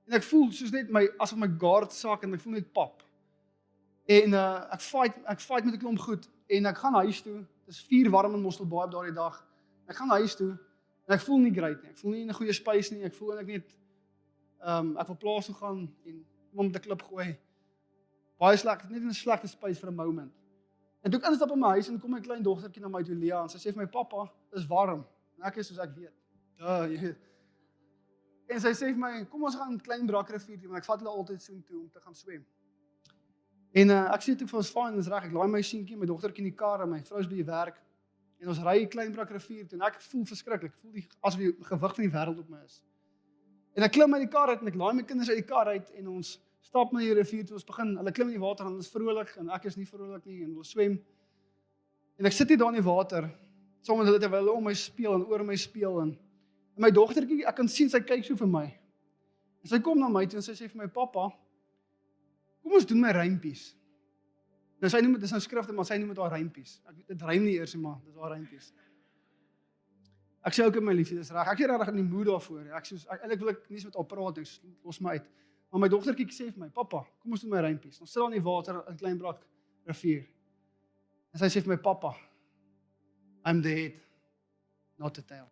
En ek voel soos net asof my guard sak en ek voel net pap. En ek fight met 'n klomp goed en ek gaan huis toe. Dit is 4 warm in Mosselbaai op daardie dag. Ek gaan huis toe en ek voel nie great nie. Ek voel nie in 'n goeie space nie. Ek voel eintlik net ek wil plaas toe gaan en iemand met 'n klip gooi. Baie sleg, net in 'n slegte space vir 'n moment. En toe ek instap in my huis en kom my klein dogtertjie na my toe, Lea, en sy sê vir my, pappa, dis warm. En ek is soos ek weet. En sy sê vir my, kom ons gaan Klein Brakrivier toe, want ek vat hulle altyd so toe om te gaan swem. En ek sê toe vir ons fine, dis reg, ek laai my seentjie, my dogtertjie in die kar en my vrou is by die werk. En ons ry Klein Brakrivier toe en ek voel verskriklik. Ek voel asof die gewig van die wêreld op my is. En ek klim uit die kar uit en ek laai my kinders uit die kar uit en ons stap na die rivier toe, ons begin, hulle klim in die water en hulle is vrolik en ek is nie vrolik nie en hulle swem. En ek sit hier daar in die water, saam met hulle terwyl hulle om my speel en oor my speel en my dogtertjie, ek kan sien sy kyk so vir my. En sy kom na my toe en sy sê vir my, pappa, kom ons doen my rympies. Nou sy noem dit is nou skrifte, maar sy noem dit haar rympies. Dit rym nie eers nie, maar dit is haar rympies. Ek sê ook my liefie, dis reg. Ek is regtig in die mood daarvoor. Eintlik wil ek nie met haar praat nie, los my uit. Maar my dogtertjie sê vir my, pappa, kom ons doen my rympies. Ons sit daar in die water in Klein Brakrivier. En sy sê vir my, pappa, I'm the head, not the tail.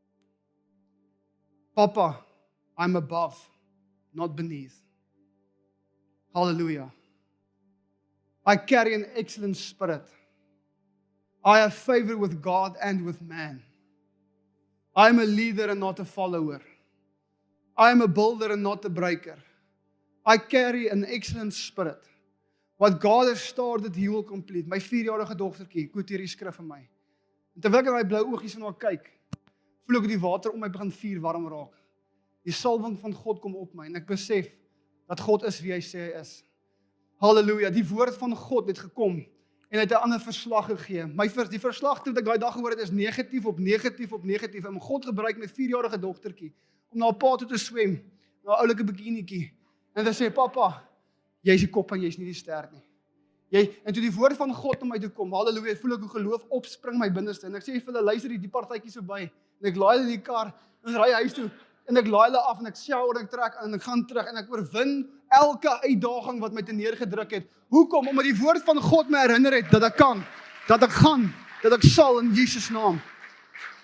Papa, I'm above, not beneath. Hallelujah. I carry an excellent spirit. I have favor with God and with man. I am a leader and not a follower. I am a builder and not a breaker. I carry an excellent spirit. What God has started, He will complete. My 4-jarige dogtertjie, koet hierdie skrif vir my. En terwyl ek in my blou oogies van haar kyk, voel ek die water om my begin vuur warm raak. Die salwing van God kom op my en ek besef dat God is wie hy sê hy is. Halleluja, die woord van God het gekom en het 'n ander verslag gegee. Die verslag wat ek daai dag gehoor het is negatief op negatief op negatief. En God gebruik my 4-jarige dogtertjie om na haar pa toe te swem, na 'n oulike bikinietjie. En sy sê, papa, jy is die kop en jy is nie die ster nie. En toe die woord van God na my toe kom, halleluja, voel ek hoe geloof opspring my binneste. En ek sê vir hulle, luister die partytjies verby. En ek laai hulle in die kar, ons ry huis toe. En ek laai hulle af en ek shower en ek trek en ek gaan terug en ek oorwin elke uitdaging wat my te neergedruk het. Hoekom? Omdat die woord van God my herinner het dat ek kan, dat ek gaan, dat ek sal in Jesus naam.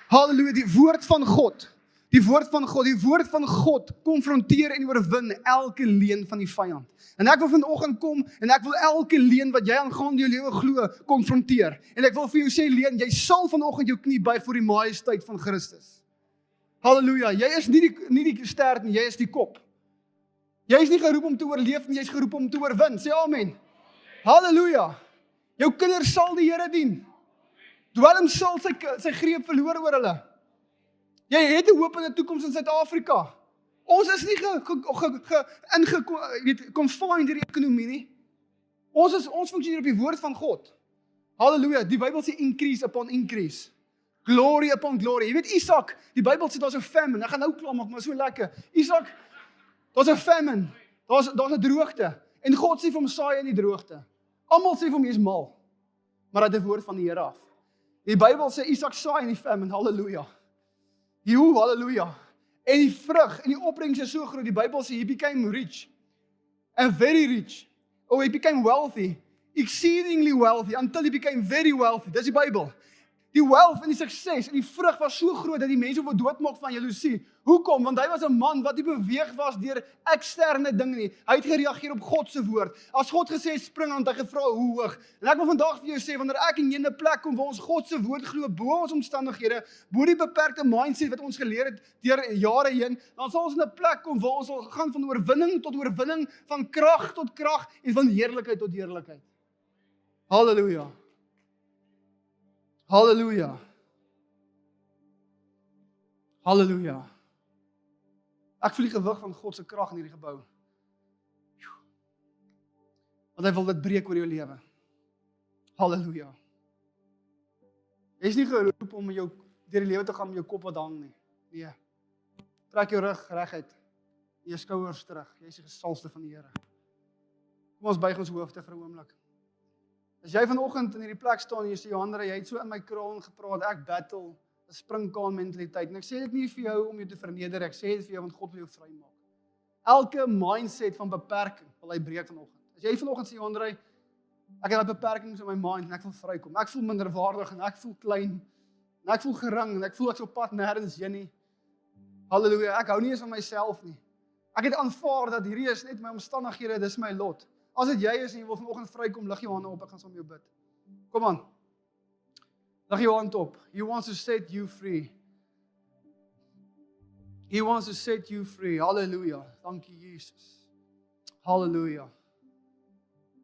Halleluja, die woord van God. Die woord van God konfronteer en oorwin elke leuen van die vyand. En ek wil vanoggend kom en ek wil elke leuen wat jy aangaande jou lewe glo konfronteer. En ek wil vir jou sê, leuen, jy sal vanoggend jou knie buig voor die majesteit van Christus. Halleluja, jy is nie die ster nie, jy is die kop. Jy is nie geroep om te oorleef nie, jy is geroep om te oorwin. Sê amen. Halleluja. Jou kinders sal die Here dien. Dwelm sal sy greep verloor oor hulle. Jy het 'n hoop in 'n toekoms in Suid-Afrika. Ons is nie confined deur die ekonomie nie. Ons funksioneer op die woord van God. Halleluja, die Bybel sê increase upon increase. Glory upon glory. Jy weet Isak, die Bybel sê daar's 'n famine. Ek gaan nou klaar maak, maar so lekker. Isak, daar's 'n famine. Daar's 'n droogte. En God sê vir hom saai in die droogte. Almal sê vir hom jy's mal. Maar dit is 'n woord van die Here af. Die Bybel sê Isak saai in die famine. Halleluja. Halleluja. En die vrug en die opbrengs is so groot. Die Bybel sê he became rich and very rich. He became wealthy, exceedingly wealthy until he became very wealthy. Dis die Bybel. Die wealth en die sukses en die vrug was so groot dat die mense wil doodmaak van jaloesie. Hoekom? Want hy was 'n man wat nie beweeg was deur eksterne dinge nie. Hy het gereageer op God se woord. As God gesê spring, dan het hy gevra hoe hoog. En ek wil vandag vir jou sê, wanneer ek en jy in 'n plek kom waar ons God se woord glo bo ons omstandighede, bo die beperkte mindset wat ons geleer het deur jare heen, dan sal ons in 'n plek kom waar ons sal gaan van oorwinning tot oorwinning, van krag tot krag en van heerlikheid tot heerlikheid. Halleluja. Halleluja. Halleluja. Ek voel die gewig van God se krag in hierdie gebou. Want hy wil dit breek oor jou lewe. Halleluja. Jy is nie geroep om deur die lewe te gaan met jou kop wat hang nie. Nee. Trek jou rug reguit. Jou skouers terug. Jy is die gesalfde van die Here. Kom ons buig ons hoofde vir 'n oomblik. As jy vanoggend in hierdie plek staan en jy sê, Johanre, jy het so in my kraal gepraat, ek battle, 'n springkaan mentaliteit. En ek sê dit nie vir jou om jou te verneder, ek sê dit vir jou want God wil jou vrymaak. Elke mindset van beperking wil hy breek vanoggend. As jy vanoggend sê, Johanre, ek het daai beperkings in my mind en ek wil vrykom. Ek voel minderwaardig en ek voel klein en ek voel gering en ek voel ek's op pad nêrens heen nie. Halleluja, ek hou nie eens van myself nie. Ek het aanvaar dat hierdie is net my omstandighede, dis my lot. As dit jy is en jy wil vanoggend vrykom, lig jou hande op, ek gaan saam met jou bid. Kom aan. Lig jou hand op. He wants to set you free. He wants to set you free. Halleluja. Dankie Jesus. Halleluja.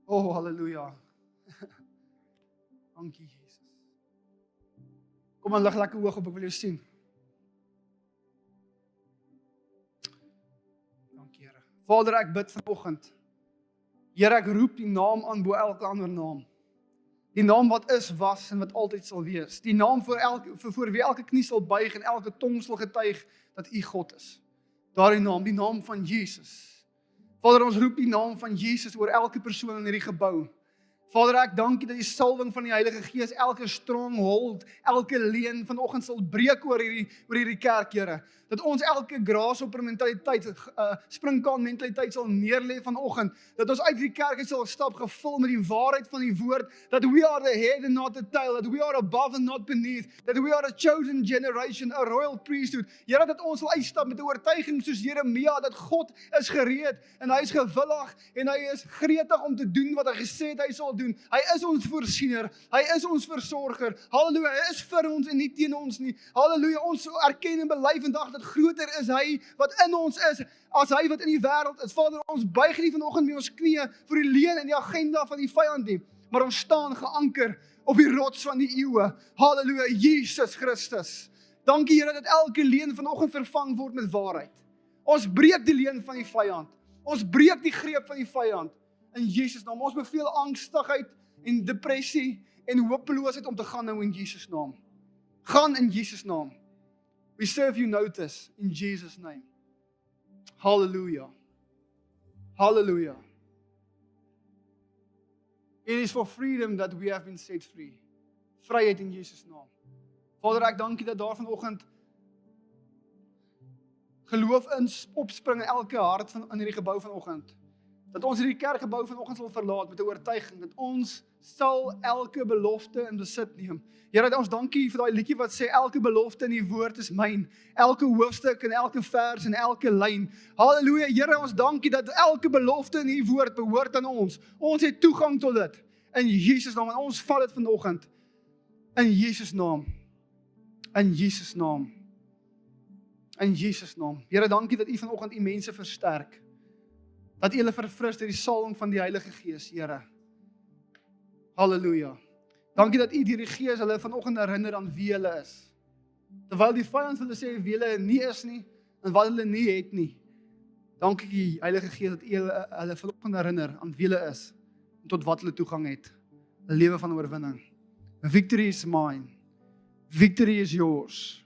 Oh, halleluja. Dankie Jesus. Kom aan, lig lekker hoog op, ek wil jou sien. Dankie Here. Vader, ek bid vanoggend. Here, ek roep die naam aan bo elke ander naam. Die naam wat is, was en wat altyd sal wees. Die naam voor wie elke knie sal buig en elke tong sal getuig dat U God is. Daardie naam, die naam van Jesus. Vader, ons roep die naam van Jesus oor elke persoon in hierdie gebou. Vader, ek dank U dat die salwing van die Heilige Gees elke stronghold, elke leuen vanoggend sal breek oor hierdie kerk, Here. Dat ons elke grasshopper mentaliteit, springkaan mentaliteit sal neerlê vanoggend. Dat ons uit die kerk uit sal stap gevul met die waarheid van die woord. Dat we are the head and not the tail. Dat we are above and not beneath. That we are a chosen generation, a royal priesthood. Here, dat ons sal uitstap met 'n oortuiging soos Jeremia, dat God is gereed en hy is gewillig en hy is gretig om te doen wat hy gesê het hy sal doen. Hy is ons voorsiener, hy is ons versorger. Halleluja, hy is vir ons en nie teen ons nie. Halleluja, ons erken en bely vandag dat groter is hy wat in ons is as hy wat in die wêreld is. Vader, ons buig nie vanoggend met ons knieë vir die leuen en die agenda van die vyand nie, maar ons staan geanker op die rots van die eeue. Halleluja, Jesus Christus. Dankie Here dat elke leuen vanoggend vervang word met waarheid. Ons breek die leuen van die vyand. Ons breek die greep van die vyand. In Jesus naam, ons beveel angstigheid en depressie en hopeloosheid om te gaan nou in Jesus naam. Gaan in Jesus naam. We serve you notice in Jesus name. Hallelujah. Hallelujah. It is for freedom that we have been set free. Vryheid in Jesus naam. Vader, ek dank U dat daar vanoggend geloof opspring in elke hart in hierdie gebou vanoggend. Dat ons hierdie kerkgebou vanoggend sal verlaat met 'n oortuiging dat ons sal elke belofte in besit neem. Here, ons dankie vir daai liedjie wat sê elke belofte in die woord is myn, elke hoofstuk en elke vers en elke lyn. Halleluja, Here, ons dankie dat elke belofte in die woord behoort aan ons. Ons het toegang tot dit in Jesus naam en ons vat dit vanoggend in Jesus naam. In Jesus naam. In Jesus naam. Here, dankie dat U vanoggend U mense versterk. Dat U hulle verfris deur die salwing van die Heilige Gees, Here. Halleluja. Dankie dat U deur die Gees hulle vanoggend herinner aan wie hulle is. Terwyl die vyand hulle sê wie hulle nie is nie en wat hulle nie het nie. Dankie Heilige Gees dat U hulle vanoggend herinner aan wie hulle is en tot wat hulle toegang het. 'n Lewe van oorwinning. Victory is mine. Victory is yours.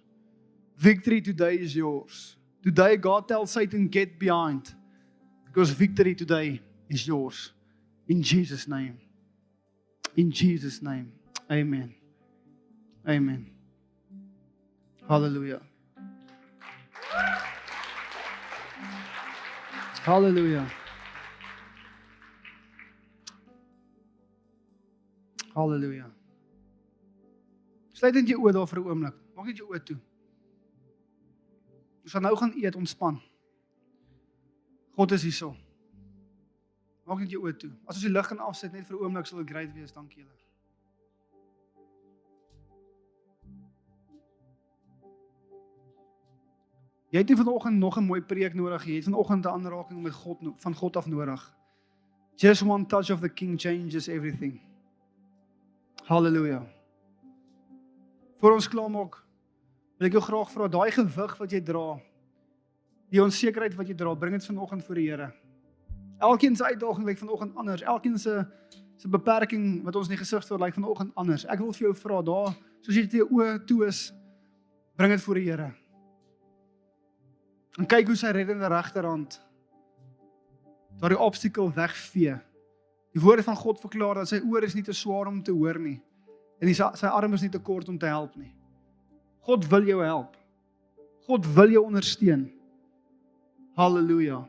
Victory today is yours. Today God tells Satan, get behind. Because victory today is yours. In Jesus' name. In Jesus' name. Amen. Amen. Hallelujah. Hallelujah. Hallelujah. Sluit net jou oë daar vir 'n oomblik. Maak net jou oë toe. Ons gaan nou gaan eet, ontspan. God is hierso. Maak net jou oë toe. As ons die lig kan afsit net vir 'n oomblik sal dit great wees. Dankie julle. Jy het nie vanoggend nog 'n mooi preek nodig, jy het vanoggend 'n aanraking met God van God af nodig. Just one touch of the King changes everything. Hallelujah. Voor ons klaarmaak, wil ek jou graag vra, daai gewig wat jy dra, die onsekerheid wat jy dra, bring dit vanoggend voor die Here. Elkeen se uitdaging lyk vanoggend anders. Elkeen se beperking wat ons in die gesig staar lyk vanoggend anders. Ek wil vir jou vra, daar, soos jy jou oë toe is, bring dit voor die Here. En kyk hoe sy reddende regterhand daardie obstakel wegvee. Die woorde van God verklaar dat sy oor is nie te swaar om te hoor nie. En sy arm is nie te kort om te help nie. God wil jou help. God wil jou ondersteun. Halleluja.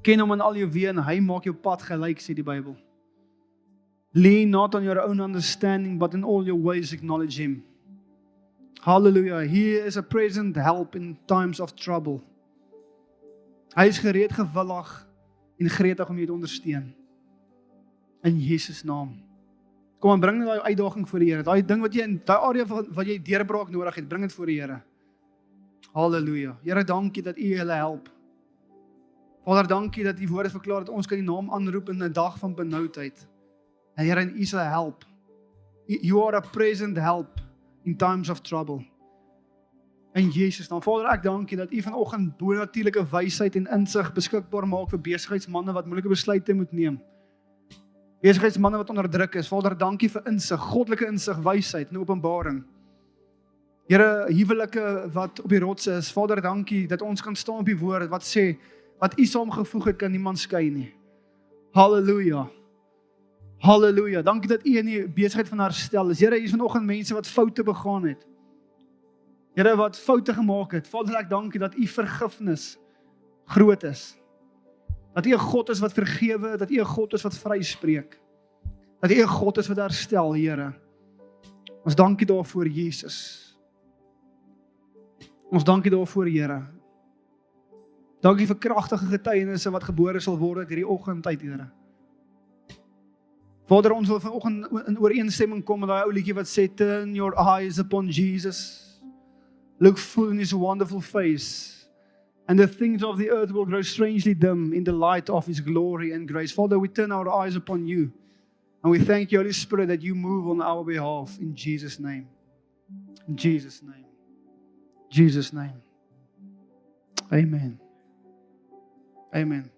Ken hom in al jou weë en hy maak jou pad gelyk, sê die Bybel. Lean not on your own understanding, but in all your ways acknowledge him. Hallelujah. He is a present help in times of trouble. Hy is gereed, gewillig en gretig om jou te ondersteun. In Jesus naam. Kom aan, bring net daai uitdaging voor die Here. Daai ding wat jy in daai area wat jy deurbraak nodig het, bring dit voor die Here. Halleluja. Here, dankie dat U hulle help. Vader, dankie dat U woorde verklaar dat ons kan die naam aanroep in 'n dag van benoudheid. En Here, U sal help. You are a present help in times of trouble. In Jesus naam. Vader, ek dankie dat U vanoggend bonatuurlike wysheid en insig beskikbaar maak vir besigheidsmanne wat moeilike besluite moet neem. Besigheidsmanne wat onder druk is. Vader, dankie vir insig, goddelike insig, wysheid en openbaring. Here, huwelike wat op die rotse is. Vader, dankie dat ons kan staan op die woord wat sê wat U saamgevoeg het kan niemand skei nie. Halleluja. Halleluja. Dankie dat U in die besigheid van herstel is. Here, hier is vanoggend mense wat foute begaan het. Here, wat foute gemaak het. Vader, ek dankie dat U vergifnis groot is. Dat U 'n God is wat vergewe, dat U 'n God is wat vryspreek. Dat U 'n God is wat herstel, Here. Ons dankie daarvoor, Jesus. Ons dankie daarvoor, Here. Dankie vir kragtige getuienisse wat gebore sal word uit hierdie oggend uit, Here. Vader, ons wil vanoggend in ooreenstemming kom met daai ou liedjie wat sê, turn your eyes upon Jesus. Look full in His wonderful face. And the things of the earth will grow strangely dim in the light of His glory and grace. Father, we turn our eyes upon You. And we thank You, Holy Spirit, that You move on our behalf. In Jesus' name. In Jesus' name. Jesus' name. Amen. Amen.